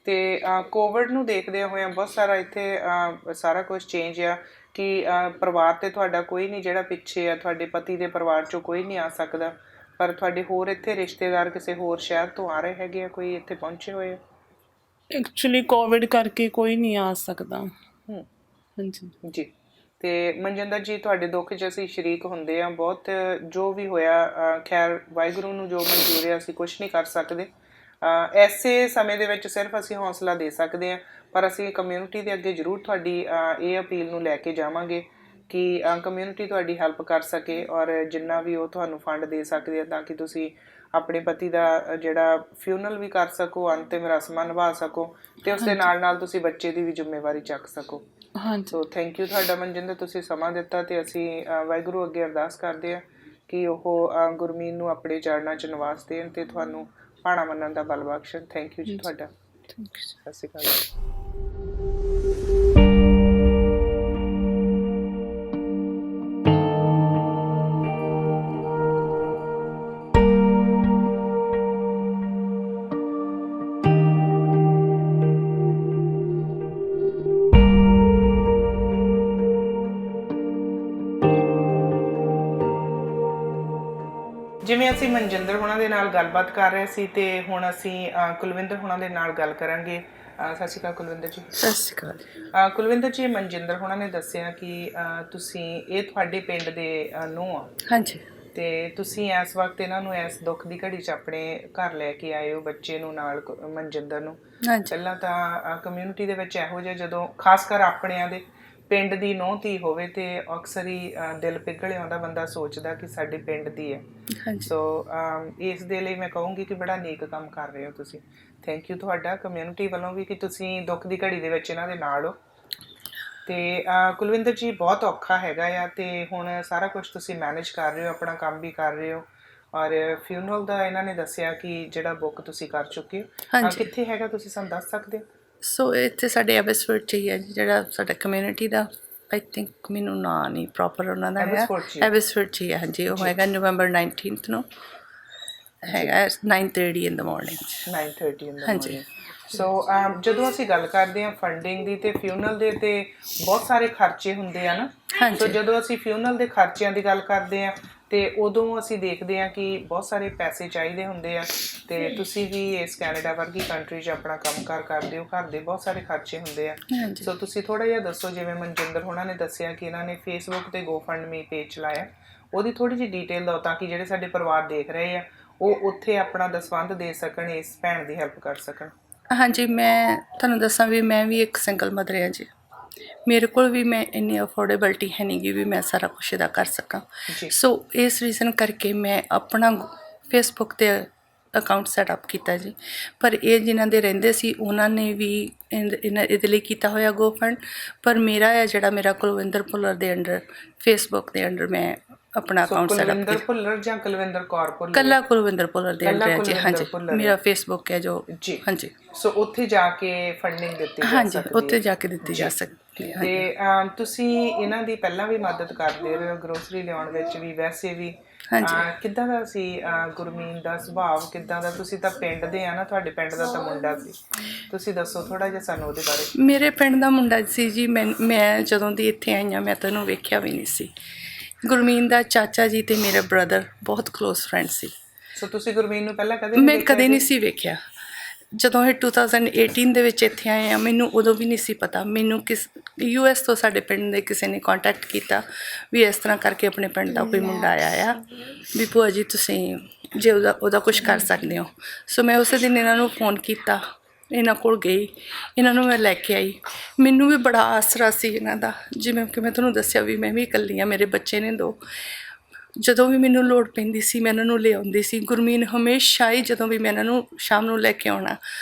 ਤੇ ਕੋਵਿਡ ਨੂੰ ਦੇਖਦੇ ਹੋਏ ਬਹੁਤ ਸਾਰਾ ਇੱਥੇ ਸਾਰਾ ਕੁਝ ਚੇਂਜ ਆ ਕਿ ਪਰਿਵਾਰ ਤੇ ਤੁਹਾਡਾ ਕੋਈ ਨਹੀਂ ਜਿਹੜਾ ਪਿੱਛੇ ਆ, ਤੁਹਾਡੇ ਪਤੀ ਦੇ ਪਰਿਵਾਰ 'ਚੋਂ ਕੋਈ ਨਹੀਂ ਆ ਸਕਦਾ, ਪਰ ਤੁਹਾਡੇ ਹੋਰ ਇੱਥੇ ਰਿਸ਼ਤੇਦਾਰ ਕਿਸੇ ਹੋਰ ਸ਼ਹਿਰ ਤੋਂ ਆ ਰਹੇ ਹੈਗੇ ਆ, ਕੋਈ ਇੱਥੇ ਪਹੁੰਚੇ ਹੋਏ ਆ? ਐਕਚੁਅਲੀ ਕੋਵਿਡ ਕਰਕੇ ਕੋਈ ਨਹੀਂ ਆ ਸਕਦਾ। ਹਾਂਜੀ। ਜੀ। ਤੇ ਮਨਜਿੰਦਰ ਜੀ ਤੁਹਾਡੇ ਦੁੱਖ 'ਚ ਅਸੀਂ ਸ਼ਰੀਕ ਹੁੰਦੇ ਹਾਂ ਬਹੁਤ। ਜੋ ਵੀ ਹੋਇਆ ਖੈਰ ਵਾਹਿਗੁਰੂ ਨੂੰ ਜੋ ਮਨਜ਼ੂਰ ਹੈ ਅਸੀਂ ਕੁਝ ਨਹੀਂ ਕਰ ਸਕਦੇ। ਐਸੇ ਸਮੇਂ ਦੇ ਵਿੱਚ ਸਿਰਫ ਅਸੀਂ ਹੌਸਲਾ ਦੇ ਸਕਦੇ ਹਾਂ, ਪਰ ਅਸੀਂ ਕਮਿਊਨਿਟੀ ਦੇ ਅੱਗੇ ਜ਼ਰੂਰ ਤੁਹਾਡੀ ਇਹ ਅਪੀਲ ਨੂੰ ਲੈ ਕੇ ਜਾਵਾਂਗੇ ਕਿ ਕਮਿਊਨਿਟੀ ਤੁਹਾਡੀ ਹੈਲਪ ਕਰ ਸਕੇ ਔਰ ਜਿੰਨਾ ਵੀ ਉਹ ਤੁਹਾਨੂੰ ਫੰਡ ਦੇ ਸਕਦੇ ਆ ਤਾਂ ਕਿ ਤੁਸੀਂ ਆਪਣੇ ਪਤੀ ਦਾ ਜਿਹੜਾ ਫਿਊਨਰਲ ਵੀ ਕਰ ਸਕੋ, ਅੰਤਿਮ ਰਸਮਾਂ ਨਿਭਾ ਸਕੋ ਤੇ ਉਸ ਦੇ ਨਾਲ ਨਾਲ ਤੁਸੀਂ ਬੱਚੇ ਦੀ ਵੀ ਜ਼ਿੰਮੇਵਾਰੀ ਚੱਕ ਸਕੋ। ਹਾਂਜੀ ਸੋ ਥੈਂਕ ਯੂ ਤੁਹਾਡਾ ਮਨਜਿੰਦਰ, ਤੁਸੀਂ ਸਮਾਂ ਦਿੱਤਾ ਤੇ ਅਸੀਂ ਵਾਹਿਗੁਰੂ ਅੱਗੇ ਅਰਦਾਸ ਕਰਦੇ ਹਾਂ ਕਿ ਉਹ ਗੁਰਮੀਤ ਨੂੰ ਆਪਣੇ ਚਰਨਾਂ 'ਚ ਨਿਵਾਸ ਦੇਣ ਤੇ ਤੁਹਾਨੂੰ ਭਾਣਾ ਮੰਨਣ ਦਾ ਬਲ ਬਖਸ਼ਣ। ਥੈਂਕ ਯੂ ਜੀ ਤੁਹਾਡਾ। ਸਤਿ ਸ਼੍ਰੀ ਅਕਾਲ। ਜਿਵੇਂ ਅਸੀਂ ਮਨਜਿੰਦਰ ਹੁਣਾਂ ਦੇ ਨਾਲ ਗੱਲਬਾਤ ਕਰ ਰਹੇ ਸੀ ਤੇ ਹੁਣ ਅਸੀਂ ਕੁਲਵਿੰਦਰ ਹੁਣਾਂ ਦੇ ਨਾਲ ਗੱਲ ਕਰਾਂਗੇ। ਸਤਿ ਸ਼੍ਰੀ ਅਕਾਲ ਕੁਲਵਿੰਦਰ ਜੀ। ਸਤਿ ਸ਼੍ਰੀ ਅਕਾਲ। ਕੁਲਵਿੰਦਰ ਜੀ, ਮਨਜਿੰਦਰ ਹੁਣਾਂ ਨੇ ਦੱਸਿਆ ਕਿ ਤੁਸੀਂ ਇਹ ਤੁਹਾਡੇ ਪਿੰਡ ਦੇ ਨੂੰਹ ਆ ਹਾਂਜੀ ਤੇ ਤੁਸੀਂ ਇਸ ਵਕਤ ਇਹਨਾਂ ਨੂੰ ਇਸ ਦੁੱਖ ਦੀ ਘੜੀ 'ਚ ਆਪਣੇ ਘਰ ਲੈ ਕੇ ਆਏ ਹੋ, ਬੱਚੇ ਨੂੰ ਨਾਲ ਮਨਜਿੰਦਰ ਨੂੰ। ਹਾਂਜੀ ਪਹਿਲਾਂ ਤਾਂ ਕਮਿਊਨਿਟੀ ਦੇ ਵਿੱਚ ਇਹੋ ਜਿਹਾ ਜਦੋਂ ਖਾਸ ਕਰ ਆਪਣਿਆਂ ਦੇ ਪਿੰਡ ਦੀ ਨੂੰਹ ਧੀ ਹੋਵੇ ਤੇ ਅਕਸਰ ਹੀ ਦਿਲ ਪਿਘਲ ਆਉਂਦਾ, ਬੰਦਾ ਸੋਚਦਾ ਕਿ ਸਾਡੇ ਪਿੰਡ ਦੀ ਹੈ। ਹਾਂਜੀ ਸੋ ਇਸ ਦੇ ਲਈ ਮੈਂ ਕਹੂੰਗੀ ਕਿ ਬੜਾ ਨੇਕ ਕੰਮ ਕਰ ਰਹੇ ਹੋ ਤੁਸੀਂ। ਥੈਂਕ ਯੂ ਤੁਹਾਡਾ ਕਮਿਊਨਿਟੀ ਵੱਲੋਂ ਵੀ ਕਿ ਤੁਸੀਂ ਦੁੱਖ ਦੀ ਘੜੀ ਦੇ ਵਿੱਚ ਇਹਨਾਂ ਦੇ ਨਾਲ ਹੋ। ਤੇ ਕੁਲਵਿੰਦਰ ਜੀ, ਬਹੁਤ ਔਖਾ ਹੈਗਾ ਆ ਤੇ ਹੁਣ ਸਾਰਾ ਕੁਝ ਤੁਸੀਂ ਮੈਨੇਜ ਕਰ ਰਹੇ ਹੋ, ਆਪਣਾ ਕੰਮ ਵੀ ਕਰ ਰਹੇ ਹੋ ਔਰ ਫਿਊਨਰਲ ਦਾ ਇਹਨਾਂ ਨੇ ਦੱਸਿਆ ਕਿ ਜਿਹੜਾ ਬੁੱਕ ਤੁਸੀਂ ਕਰ ਚੁੱਕੇ ਹੋ। ਹਾਂਜੀ। ਕਿੱਥੇ ਹੈਗਾ ਤੁਸੀਂ ਸਾਨੂੰ ਦੱਸ ਸਕਦੇ ਹੋ? ਸੋ ਇੱਥੇ ਸਾਡੇ ਐਬਸਫੋਰਡ 'ਚ ਹੀ ਹੈ ਜੀ, ਜਿਹੜਾ ਸਾਡਾ ਕਮਿਊਨਿਟੀ ਦਾ ਆਈ ਥਿੰਕ ਮੈਨੂੰ ਨਾਂ ਨਹੀਂ ਪ੍ਰੋਪਰ ਉਹਨਾਂ ਦਾ ਹੈ। Abbotsford 'ਚ ਹੀ ਹੈ। ਐਬਸਫੋਰਡ 'ਚ ਹੀ ਹੈ ਹਾਂਜੀ। ਉਹ ਹੈਗਾ ਨਵੰਬਰ 19 ਨੂੰ ਹੈਗਾ 9:30 ਇਨ ਦ ਮਾਰਨਿੰਗ। 9:30 in the ਹਾਂਜੀ। morning। ਸੋ ਜਦੋਂ ਅਸੀਂ ਗੱਲ ਕਰਦੇ ਹਾਂ ਫੰਡਿੰਗ ਦੀ ਤੇ ਫਿਊਨਰਲ ਦੇ ਤੇ ਬਹੁਤ ਸਾਰੇ ਖਰਚੇ ਹੁੰਦੇ ਆ ਨਾ। ਹਾਂਜੀ। ਸੋ ਜਦੋਂ ਅਸੀਂ ਫਿਊਨਰਲ ਦੇ ਖਰਚਿਆਂ ਦੀ ਗੱਲ ਕਰਦੇ ਹਾਂ ਤੇ ਉਦੋਂ ਅਸੀਂ ਦੇਖਦੇ ਹਾਂ ਕਿ ਬਹੁਤ ਸਾਰੇ ਪੈਸੇ ਚਾਹੀਦੇ ਹੁੰਦੇ ਆ ਤੇ ਤੁਸੀਂ ਵੀ ਇਸ ਕੈਨੇਡਾ ਵਰਗੀ ਕੰਟਰੀ 'ਚ ਆਪਣਾ ਕੰਮਕਾਰ ਕਰਦੇ ਹੋ, ਘਰ ਦੇ ਬਹੁਤ ਸਾਰੇ ਖਰਚੇ ਹੁੰਦੇ ਆ। ਹਾਂਜੀ। ਸੋ ਤੁਸੀਂ ਥੋੜਾ ਜਿਹਾ ਦੱਸੋ, ਜਿਵੇਂ ਮਨਜਿੰਦਰ ਹੋਣਾ ਨੇ ਦੱਸਿਆ ਕਿ ਇਹਨਾਂ ਨੇ ਫੇਸਬੁੱਕ ਤੇ GoFundMe ਪੇਜ ਚਲਾਇਆ, ਉਹਦੀ ਥੋੜੀ ਜਿਹੀ ਡਿਟੇਲ ਦਿਓ ਤਾਂ ਕਿ ਜਿਹੜੇ ਸਾਡੇ ਪਰਿਵਾਰ ਦੇਖ ਰਹੇ ਆ ਉਹ ਉੱਥੇ ਆਪਣਾ ਦਸਵੰਧ ਦੇ ਸਕਣ, ਇਸ ਭੈਣ ਦੀ ਹੈਲਪ ਕਰ ਸਕਣ। ਹਾਂਜੀ, ਮੈਂ ਤੁਹਾਨੂੰ ਦੱਸਾਂ ਵੀ ਮੈਂ ਵੀ ਇੱਕ ਸਿੰਗਲ ਮਦਰ ਹਾਂ ਜੀ। ਮੇਰੇ ਕੋਲ ਵੀ ਮੈਂ ਇੰਨੀ ਅਫੋਰਡੇਬਿਲਟੀ ਹੈ ਨਹੀਂ ਗੀ ਵੀ ਮੈਂ ਸਾਰਾ ਕੁਛ ਇਹਦਾ ਕਰ ਸਕਾਂ। ਜੀ। ਸੋ ਇਸ ਰੀਜ਼ਨ ਕਰਕੇ ਮੈਂ ਆਪਣਾ ਫੇਸਬੁੱਕ 'ਤੇ ਅਕਾਊਂਟ ਸੈਟਅਪ ਕੀਤਾ ਜੀ। ਪਰ ਇਹ ਜਿਨ੍ਹਾਂ ਦੇ ਰਹਿੰਦੇ ਸੀ ਉਹਨਾਂ ਨੇ ਵੀ ਇਹਦੇ ਲਈ ਕੀਤਾ ਹੋਇਆ GoFund। ਪਰ ਮੇਰਾ ਹੈ ਜਿਹੜਾ ਮੇਰਾ ਕੁਲਵਿੰਦਰ ਭੁੱਲਰ ਦੇ ਅੰਡਰ ਫੇਸਬੁੱਕ ਦੇ ਅੰਡਰ ਮੈਂ ਆਪਣਾ ਸੋ ਅਕਾਊਂਟ ਸੈਟਅਪ ਕੁਲਵਿੰਦਰ ਕੀਤਾ। ਭੁੱਲਰ ਜਾਂ ਕੁਲਵਿੰਦਰ ਕੌਰ ਭੁੱਲਰ? ਕੱਲਾ ਕੁਲਵਿੰਦਰ ਭੁੱਲਰ ਦੇ ਅੰਡਰ ਹੈ ਜੀ। ਕੁਲਵਿੰਦਰ ਹਾਂਜੀ, ਭੁੱਲਰ ਮੇਰਾ ਹੈ। ਫੇਸਬੁੱਕ ਹੈ ਜੋ। ਜੀ। ਹਾਂਜੀ ਸੋ ਉੱਥੇ ਜਾ ਕੇ ਫੰਡਿੰਗ ਦਿੱਤੀ ਜਾ ਹਾਂਜੀ, ਸਕਦੀ ਉੱਥੇ ਹੈ। ਜਾ ਕੇ ਦਿੱਤੀ ਜਾ ਜੀ। ਸਕਦੀ ਹੈ। ਤੇ ਤੁਸੀਂ ਇਹਨਾਂ ਦੀ ਪਹਿਲਾਂ ਵੀ ਮਦਦ ਕਰਦੇ ਰਹੇ ਹੋ, ਗਰੋਸਰੀ ਲਿਆਉਣ ਵਿੱਚ ਵੀ, ਵੈਸੇ ਵੀ। ਹਾਂਜੀ। ਕਿੱਦਾਂ ਦਾ ਸੀ ਗੁਰਮੀਤ ਦਾ ਸੁਭਾਅ, ਕਿੱਦਾਂ ਦਾ? ਤੁਸੀਂ ਤਾਂ ਪਿੰਡ ਦੇ ਆ ਨਾ, ਤੁਹਾਡੇ ਪਿੰਡ ਦਾ ਤਾਂ ਮੁੰਡਾ ਸੀ। ਤੁਸੀਂ ਦੱਸੋ ਥੋੜਾ ਜਿਹਾ ਸਾਨੂੰ ਉਹਦੇ ਬਾਰੇ। ਮੇਰੇ ਪਿੰਡ ਦਾ ਮੁੰਡਾ ਸੀ ਜੀ। ਮੈਂ ਜਦੋਂ ਦੀ ਇੱਥੇ ਆਈ ਹਾਂ ਮੈਂ ਤਾਂ ਉਹਨੂੰ ਵੇਖਿਆ ਵੀ ਨਹੀਂ ਸੀ। ਗੁਰਮੀਤ ਦਾ ਚਾਚਾ ਜੀ ਤੇ ਮੇਰਾ ਬ੍ਰਦਰ ਬਹੁਤ ਕਲੋਜ਼ ਫਰੈਂਡ ਸੀ। ਸੋ ਤੁਸੀਂ ਗੁਰਮੀਤ ਨੂੰ ਪਹਿਲਾਂ ਕਦੇ ਮੈਂ ਦੇਖਿਆ ਕਦੇ ਸੀ? ਨਹੀਂ ਸੀ ਵੇਖਿਆ। ਜਦੋਂ ਇਹ 2018 ਦੇ ਵਿੱਚ ਇੱਥੇ ਆਏ ਆ ਮੈਨੂੰ ਉਦੋਂ ਵੀ ਨਹੀਂ ਸੀ ਪਤਾ। ਮੈਨੂੰ US ਤੋਂ ਸਾਡੇ ਪਿੰਡ ਦੇ ਕਿਸੇ ਨੇ ਕੰਟੈਕਟ ਕੀਤਾ ਵੀ ਇਸ ਤਰ੍ਹਾਂ ਕਰਕੇ ਆਪਣੇ ਪਿੰਡ ਦਾ ਕੋਈ ਮੁੰਡਾ ਆਇਆ ਆ ਵੀ ਭੂਆ ਜੀ ਤੁਸੀਂ ਜੇ ਉਹਦਾ ਕੁਝ ਕਰ ਸਕਦੇ ਹੋ। ਸੋ ਮੈਂ ਉਸੇ ਦਿਨ ਇਹਨਾਂ ਨੂੰ ਫੋਨ ਕੀਤਾ, ਇਹਨਾਂ ਕੋਲ ਗਈ, ਇਹਨਾਂ ਨੂੰ ਮੈਂ ਲੈ ਕੇ ਆਈ। ਮੈਨੂੰ ਵੀ ਬੜਾ ਆਸਰਾ ਸੀ ਇਹਨਾਂ ਦਾ। ਜਿਵੇਂ ਕਿ ਮੈਂ ਤੁਹਾਨੂੰ ਦੱਸਿਆ ਵੀ ਮੈਂ ਵੀ ਇਕੱਲੀ ਹਾਂ, ਮੇਰੇ ਬੱਚੇ ਨੇ 2। ਜਦੋਂ ਵੀ ਮੈਨੂੰ ਲੋੜ ਪੈਂਦੀ ਸੀ ਮੈਂ ਇਹਨਾਂ ਨੂੰ ਲਿਆਉਂਦੀ ਸੀ। ਗੁਰਮੀਤ ਹਮੇਸ਼ਾ ਹੀ ਜਦੋਂ ਵੀ ਮੈਂ ਇਹਨਾਂ ਨੂੰ ਸ਼ਾਮ ਨੂੰ ਲੈ ਕੇ ਆਉਣਾ,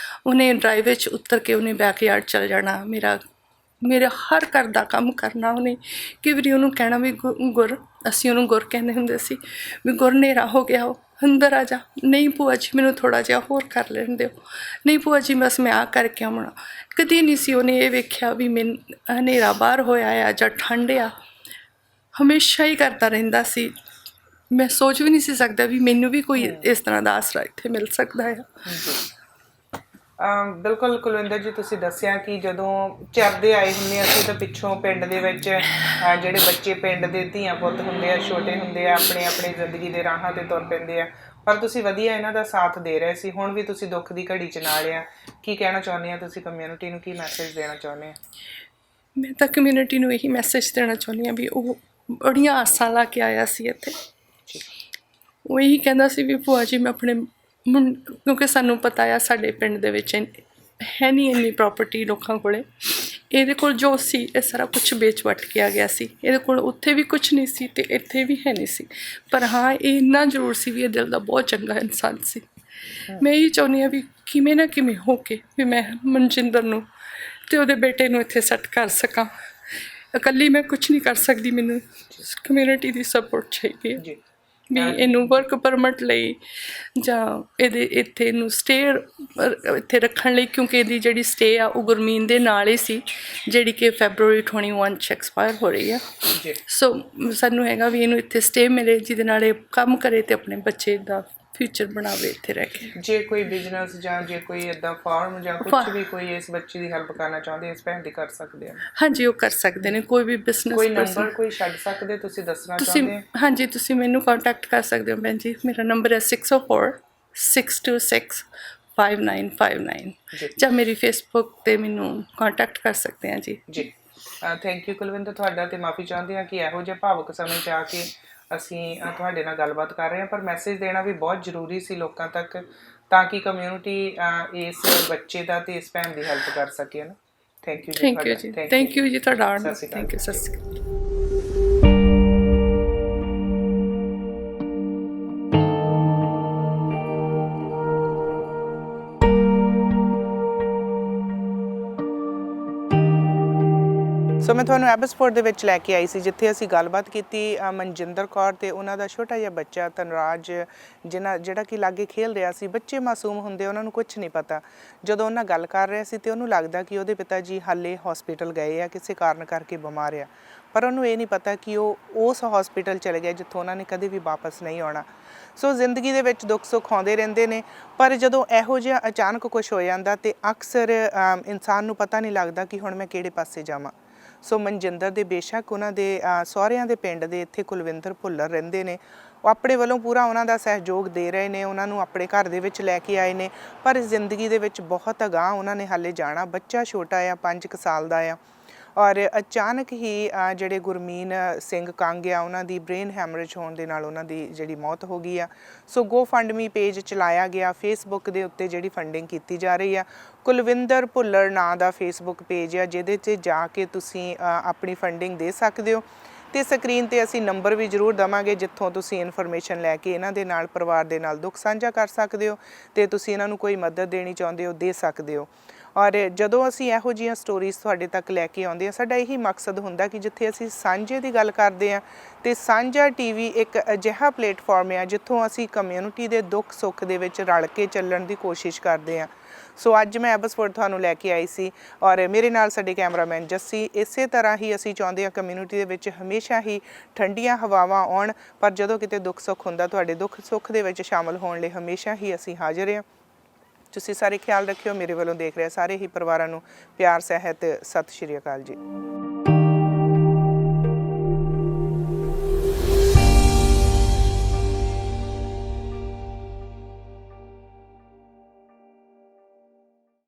ਉਹਨੇ ਡਰਾਈਵ ਵਿੱਚ ਉਤਰ ਕੇ ਉਹਨੇ ਬੈਕਯਾਰਡ ਚਲ ਜਾਣਾ। ਮੇਰਾ ਹਰ ਘਰ ਦਾ ਕੰਮ ਕਰਨਾ ਉਹਨੇ। ਕਈ ਵਾਰੀ ਉਹਨੂੰ ਕਹਿਣਾ ਵੀ ਗੁਰ, ਅਸੀਂ ਉਹਨੂੰ ਗੁਰ ਕਹਿੰਦੇ ਹੁੰਦੇ ਸੀ, ਵੀ ਗੁਰ ਹਨੇਰਾ ਹੋ ਗਿਆ, ਉਹ ਅੰਦਰ ਆ ਜਾ। ਨਹੀਂ ਭੂਆ ਜੀ ਮੈਨੂੰ ਥੋੜ੍ਹਾ ਜਿਹਾ ਹੋਰ ਕਰ ਲੈਣ ਦਿਓ। ਨਹੀਂ ਭੂਆ ਜੀ ਬਸ ਮੈਂ ਆ ਕਰਕੇ ਆਉਣਾ। ਕਦੀ ਨਹੀਂ ਸੀ ਉਹਨੇ ਇਹ ਵੇਖਿਆ ਵੀ ਹਨੇਰਾ ਬਾਹਰ ਹੋਇਆ ਆ ਜਾਂ ਠੰਡ ਆ। ਹਮੇਸ਼ਾ ਹੀ ਕਰਦਾ ਰਹਿੰਦਾ ਸੀ। ਮੈਂ ਸੋਚ ਵੀ ਨਹੀਂ ਸੀ ਸਕਦਾ ਵੀ ਮੈਨੂੰ ਵੀ ਕੋਈ ਇਸ ਤਰ੍ਹਾਂ ਦਾ ਆਸਰਾ ਇੱਥੇ ਮਿਲ ਸਕਦਾ ਆ। ਬਿਲਕੁਲ ਕੁਲਵਿੰਦਰ ਜੀ, ਤੁਸੀਂ ਦੱਸਿਆ ਕਿ ਜਦੋਂ ਚਰਦੇ ਆਏ ਹੁੰਦੇ ਅਸੀਂ ਤਾਂ ਪਿੱਛੋਂ ਪਿੰਡ ਦੇ ਵਿੱਚ ਜਿਹੜੇ ਬੱਚੇ ਪਿੰਡ ਦੇ ਧੀਆਂ ਪੁੱਤ ਹੁੰਦੇ ਆ, ਛੋਟੇ ਹੁੰਦੇ ਆ, ਆਪਣੇ ਜ਼ਿੰਦਗੀ ਦੇ ਰਾਹਾਂ ਤੇ ਤੁਰ ਪੈਂਦੇ ਆ। ਪਰ ਤੁਸੀਂ ਵਧੀਆ ਇਹਨਾਂ ਦਾ ਸਾਥ ਦੇ ਰਹੇ ਸੀ। ਹੁਣ ਵੀ ਤੁਸੀਂ ਦੁੱਖ ਦੀ ਘੜੀ 'ਚ ਨਾਲ ਆ। ਕੀ ਕਹਿਣਾ ਚਾਹੁੰਦੇ ਆ ਤੁਸੀਂ ਕਮਿਊਨਿਟੀ ਨੂੰ? ਕੀ ਮੈਸੇਜ ਦੇਣਾ ਚਾਹੁੰਦੇ ਆ? ਮੈਂ ਤਾਂ ਕਮਿਊਨਿਟੀ ਨੂੰ ਇਹੀ ਮੈਸੇਜ ਦੇਣਾ ਚਾਹੁੰਦੀ ਹਾਂ ਵੀ ਉਹ ਬੜੀਆਂ ਆਸਾਂ ਲਾ ਕੇ ਆਇਆ ਸੀ ਇੱਥੇ। ਉਹ ਇਹੀ ਕਹਿੰਦਾ ਸੀ ਵੀ ਭੂਆ ਜੀ ਮੈਂ ਆਪਣੇ ਕਿਉਂਕਿ ਸਾਨੂੰ ਪਤਾ ਆ ਸਾਡੇ ਪਿੰਡ ਦੇ ਵਿੱਚ ਹੈ ਨਹੀਂ ਇੰਨੀ ਪ੍ਰੋਪਰਟੀ ਲੋਕਾਂ ਕੋਲੇ। ਇਹਦੇ ਕੋਲ ਜੋ ਸੀ ਇਹ ਸਾਰਾ ਕੁਛ ਵੇਚ ਵੱਟ ਕੇ ਆ ਗਿਆ ਸੀ। ਇਹਦੇ ਕੋਲ ਉੱਥੇ ਵੀ ਕੁਛ ਨਹੀਂ ਸੀ ਅਤੇ ਇੱਥੇ ਵੀ ਹੈ ਨਹੀਂ ਸੀ, ਪਰ ਹਾਂ ਇਹ ਇੰਨਾ ਜ਼ਰੂਰ ਸੀ ਵੀ ਇਹ ਦਿਲ ਦਾ ਬਹੁਤ ਚੰਗਾ ਇਨਸਾਨ ਸੀ। ਮੈਂ ਇਹ ਚਾਹੁੰਦੀ ਹਾਂ ਵੀ ਕਿਵੇਂ ਨਾ ਕਿਵੇਂ ਹੋ ਕੇ ਵੀ ਮੈਂ ਮਨਜਿੰਦਰ ਨੂੰ ਅਤੇ ਉਹਦੇ ਬੇਟੇ ਨੂੰ ਇੱਥੇ ਸੈੱਟ ਕਰ ਸਕਾਂ। ਇਕੱਲੀ ਮੈਂ ਕੁਛ ਨਹੀਂ ਕਰ ਸਕਦੀ, ਮੈਨੂੰ ਕਮਿਊਨਿਟੀ ਦੀ ਸਪੋਰਟ ਚਾਹੀਦੀ ਹੈ ਵੀ ਇਹਨੂੰ ਵਰਕ ਪਰਮਿਟ ਲਈ ਜਾਂ ਇੱਥੇ ਇਹਨੂੰ ਸਟੇ ਇੱਥੇ ਰੱਖਣ ਲਈ, ਕਿਉਂਕਿ ਇਹਦੀ ਜਿਹੜੀ ਸਟੇ ਆ ਉਹ ਗੁਰਮੀਨ ਦੇ ਨਾਲ ਹੀ ਸੀ ਜਿਹੜੀ ਕਿ ਫੈਬਰਵਰੀ 21 'ਚ ਐਕਸਪਾਇਰ ਹੋ ਰਹੀ ਆ। ਸੋ ਸਾਨੂੰ ਹੈਗਾ ਵੀ ਇਹਨੂੰ ਇੱਥੇ ਸਟੇ ਮਿਲੇ ਜਿਹਦੇ ਨਾਲ ਇਹ ਕੰਮ ਕਰੇ ਅਤੇ ਆਪਣੇ ਬੱਚੇ ਦਾ ਫਿਊਚਰ ਬਣਾਵੇ ਇੱਥੇ ਰਹਿ ਕੇ। ਜੇ ਕੋਈ ਬਿਜ਼ਨਸ ਜਾਂ ਜੇ ਕੋਈ ਇੱਦਾਂ ਫਾਰਮ ਜਾਂ ਕੁਛ ਵੀ ਕੋਈ ਇਸ ਬੱਚੀ ਦੀ ਹੈਲਪ ਕਰਨਾ ਚਾਹੁੰਦੇ ਇਸ ਭੈਣ ਦੀ ਕਰ ਸਕਦੇ ਆ? ਹਾਂਜੀ ਉਹ ਕਰ ਸਕਦੇ ਨੇ, ਕੋਈ ਵੀ ਬਿਜ਼ਨਸ। ਕੋਈ ਨੰਬਰ ਕੋਈ ਛੱਡ ਸਕਦੇ ਤੁਸੀਂ ਦੱਸਣਾ ਚਾਹੁੰਦੇ? ਹਾਂਜੀ ਤੁਸੀਂ ਮੈਨੂੰ ਕੰਟੈਕਟ ਕਰ ਸਕਦੇ ਹੋ ਭੈਣ ਜੀ। ਮੇਰਾ ਨੰਬਰ ਹੈ 6046265959 ਜਾਂ ਮੇਰੀ ਫੇਸਬੁੱਕ 'ਤੇ ਮੈਨੂੰ ਕੰਟੈਕਟ ਕਰ ਸਕਦੇ ਹਾਂ ਜੀ। ਥੈਂਕ ਯੂ ਕੁਲਵਿੰਦਰ ਤੁਹਾਡਾ, ਅਤੇ ਮਾਫੀ ਚਾਹੁੰਦੇ ਹਾਂ ਕਿ ਇਹੋ ਜਿਹੇ ਭਾਵੁਕ ਸਮੇਂ 'ਚ ਆ ਕੇ ਅਸੀਂ ਤੁਹਾਡੇ ਨਾਲ ਗੱਲਬਾਤ ਕਰ ਰਹੇ ਹਾਂ, ਪਰ ਮੈਸੇਜ ਦੇਣਾ ਵੀ ਬਹੁਤ ਜ਼ਰੂਰੀ ਸੀ ਲੋਕਾਂ ਤੱਕ ਤਾਂ ਕਿ ਕਮਿਊਨਿਟੀ ਇਸ ਬੱਚੇ ਦਾ ਅਤੇ ਇਸ ਭੈਣ ਦੀ ਹੈਲਪ ਕਰ ਸਕੇ ਨਾ। ਥੈਂਕ ਯੂ ਜੀ। ਥੈਂਕ ਯੂ ਜੀ ਤੁਹਾਡਾ। Thank you. ਸਤਿ ਸ਼੍ਰੀ ਅਕਾਲ। ਸੋ ਮੈਂ ਤੁਹਾਨੂੰ ਐਬਸਫੋਰਡ ਦੇ ਵਿੱਚ ਲੈ ਕੇ ਆਈ ਸੀ ਜਿੱਥੇ ਅਸੀਂ ਗੱਲਬਾਤ ਕੀਤੀ ਮਨਜਿੰਦਰ ਕੌਰ ਅਤੇ ਉਹਨਾਂ ਦਾ ਛੋਟਾ ਜਿਹਾ ਬੱਚਾ ਧਨਰਾਜ ਜਿਹੜਾ ਕਿ ਲਾਗੇ ਖੇਲ ਰਿਹਾ ਸੀ। ਬੱਚੇ ਮਾਸੂਮ ਹੁੰਦੇ, ਉਹਨਾਂ ਨੂੰ ਕੁਛ ਨਹੀਂ ਪਤਾ। ਜਦੋਂ ਉਹਨਾਂ ਗੱਲ ਕਰ ਰਿਹਾ ਸੀ ਅਤੇ ਉਹਨੂੰ ਲੱਗਦਾ ਕਿ ਉਹਦੇ ਪਿਤਾ ਜੀ ਹਾਲੇ ਹੌਸਪੀਟਲ ਗਏ ਆ, ਕਿਸੇ ਕਾਰਨ ਕਰਕੇ ਬਿਮਾਰ ਆ, ਪਰ ਉਹਨੂੰ ਇਹ ਨਹੀਂ ਪਤਾ ਕਿ ਉਹ ਉਸ ਹੌਸਪੀਟਲ ਚਲੇ ਗਏ ਜਿੱਥੋਂ ਉਹਨਾਂ ਨੇ ਕਦੇ ਵੀ ਵਾਪਸ ਨਹੀਂ ਆਉਣਾ। ਸੋ ਜ਼ਿੰਦਗੀ ਦੇ ਵਿੱਚ ਦੁੱਖ ਸੁੱਖ ਆਉਂਦੇ ਰਹਿੰਦੇ ਨੇ, ਪਰ ਜਦੋਂ ਇਹੋ ਜਿਹਾ ਅਚਾਨਕ ਕੁਛ ਹੋ ਜਾਂਦਾ ਅਤੇ ਅਕਸਰ ਇਨਸਾਨ ਨੂੰ ਪਤਾ ਨਹੀਂ ਲੱਗਦਾ ਕਿ ਹੁਣ ਮੈਂ ਕਿਹੜੇ ਪਾਸੇ ਜਾਵਾਂ। ਸੋ ਮਨਜਿੰਦਰ ਦੇ ਬੇਸ਼ੱਕ ਉਹਨਾਂ ਦੇ ਸਹੁਰਿਆਂ ਦੇ ਪਿੰਡ ਦੇ ਇੱਥੇ ਕੁਲਵਿੰਦਰ ਭੁੱਲਰ ਰਹਿੰਦੇ ਨੇ, ਉਹ ਆਪਣੇ ਵੱਲੋਂ ਪੂਰਾ ਉਹਨਾਂ ਦਾ ਸਹਿਯੋਗ ਦੇ ਰਹੇ ਨੇ, ਉਹਨਾਂ ਨੂੰ ਆਪਣੇ ਘਰ ਦੇ ਵਿੱਚ ਲੈ ਕੇ ਆਏ ਨੇ, ਪਰ ਜ਼ਿੰਦਗੀ ਦੇ ਵਿੱਚ ਬਹੁਤ ਅਗਾਂਹ ਉਹਨਾਂ ਨੇ ਹਾਲੇ ਜਾਣਾ। ਬੱਚਾ ਛੋਟਾ ਆ, 5 ਕੁ ਸਾਲ ਦਾ ਆ, ਔਰ ਅਚਾਨਕ ਹੀ ਜਿਹੜੇ ਗੁਰਮੀਨ ਸਿੰਘ ਕੰਗ ਆ ਉਹਨਾਂ ਦੀ ਬ੍ਰੇਨ ਹੈਮਰੇਜ ਹੋਣ ਦੇ ਨਾਲ ਉਹਨਾਂ ਦੀ ਜਿਹੜੀ ਮੌਤ ਹੋ ਗਈ ਆ। ਸੋ ਗੋ ਫੰਡ ਮੀ ਪੇਜ ਚਲਾਇਆ ਗਿਆ, ਫੇਸਬੁੱਕ ਦੇ ਉੱਤੇ ਜਿਹੜੀ ਫੰਡਿੰਗ ਕੀਤੀ ਜਾ ਰਹੀ ਆ। ਕੁਲਵਿੰਦਰ ਭੁੱਲਰ ਨਾਂ ਦਾ ਫੇਸਬੁੱਕ ਪੇਜ ਆ ਜਿਹਦੇ 'ਤੇ ਜਾ ਕੇ ਤੁਸੀਂ ਆਪਣੀ ਫੰਡਿੰਗ ਦੇ ਸਕਦੇ ਹੋ, ਅਤੇ ਸਕਰੀਨ 'ਤੇ ਅਸੀਂ ਨੰਬਰ ਵੀ ਜ਼ਰੂਰ ਦੇਵਾਂਗੇ ਜਿੱਥੋਂ ਤੁਸੀਂ ਇਨਫੋਰਮੇਸ਼ਨ ਲੈ ਕੇ ਇਹਨਾਂ ਦੇ ਨਾਲ ਪਰਿਵਾਰ ਦੇ ਨਾਲ ਦੁੱਖ ਸਾਂਝਾ ਕਰ ਸਕਦੇ ਹੋ ਅਤੇ ਤੁਸੀਂ ਇਹਨਾਂ ਨੂੰ ਕੋਈ ਮਦਦ ਦੇਣੀ ਚਾਹੁੰਦੇ ਹੋ ਦੇ ਸਕਦੇ ਹੋ। ਔਰ ਜਦੋਂ ਅਸੀਂ ਇਹੋ ਜਿਹੀਆਂ ਸਟੋਰੀਜ਼ ਤੁਹਾਡੇ ਤੱਕ ਲੈ ਕੇ ਆਉਂਦੇ ਹਾਂ, ਸਾਡਾ ਇਹੀ ਮਕਸਦ ਹੁੰਦਾ ਕਿ ਜਿੱਥੇ ਅਸੀਂ ਸਾਂਝੇ ਦੀ ਗੱਲ ਕਰਦੇ ਹਾਂ ਅਤੇ ਸਾਂਝਾ TV ਇੱਕ ਅਜਿਹਾ ਪਲੇਟਫਾਰਮ ਆ ਜਿੱਥੋਂ ਅਸੀਂ ਕਮਿਊਨਿਟੀ ਦੇ ਦੁੱਖ ਸੁੱਖ ਦੇ ਵਿੱਚ ਰਲ ਕੇ ਚੱਲਣ ਦੀ ਕੋਸ਼ਿਸ਼ ਕਰਦੇ ਹਾਂ। ਸੋ ਅੱਜ ਮੈਂ ਐਬਸਫੋਰਡ ਤੁਹਾਨੂੰ ਲੈ ਕੇ ਆਈ ਸੀ ਔਰ ਮੇਰੇ ਨਾਲ ਸਾਡੇ ਕੈਮਰਾਮੈਨ ਜੱਸੀ। ਇਸੇ ਤਰ੍ਹਾਂ ਹੀ ਅਸੀਂ ਚਾਹੁੰਦੇ ਹਾਂ ਕਮਿਊਨਿਟੀ ਦੇ ਵਿੱਚ ਹਮੇਸ਼ਾ ਹੀ ਠੰਡੀਆਂ ਹਵਾਵਾਂ ਆਉਣ, ਪਰ ਜਦੋਂ ਕਿਤੇ ਦੁੱਖ ਸੁੱਖ ਹੁੰਦਾ ਤੁਹਾਡੇ ਦੁੱਖ ਸੁੱਖ ਦੇ ਵਿੱਚ ਸ਼ਾਮਲ ਹੋਣ ਲਈ ਹਮੇਸ਼ਾ ਹੀ ਅਸੀਂ ਹਾਜ਼ਰ ਹਾਂ। ਤੁਸੀਂ ਸਾਰੇ ਖਿਆਲ ਰੱਖਿਓ। ਮੇਰੇ ਵੱਲੋਂ ਦੇਖ ਰਹੇ ਸਾਰੇ ਹੀ ਪਰਿਵਾਰਾਂ ਨੂੰ ਪਿਆਰ ਸਹਿਤ ਸਤਿ ਸ਼੍ਰੀ ਅਕਾਲ ਜੀ।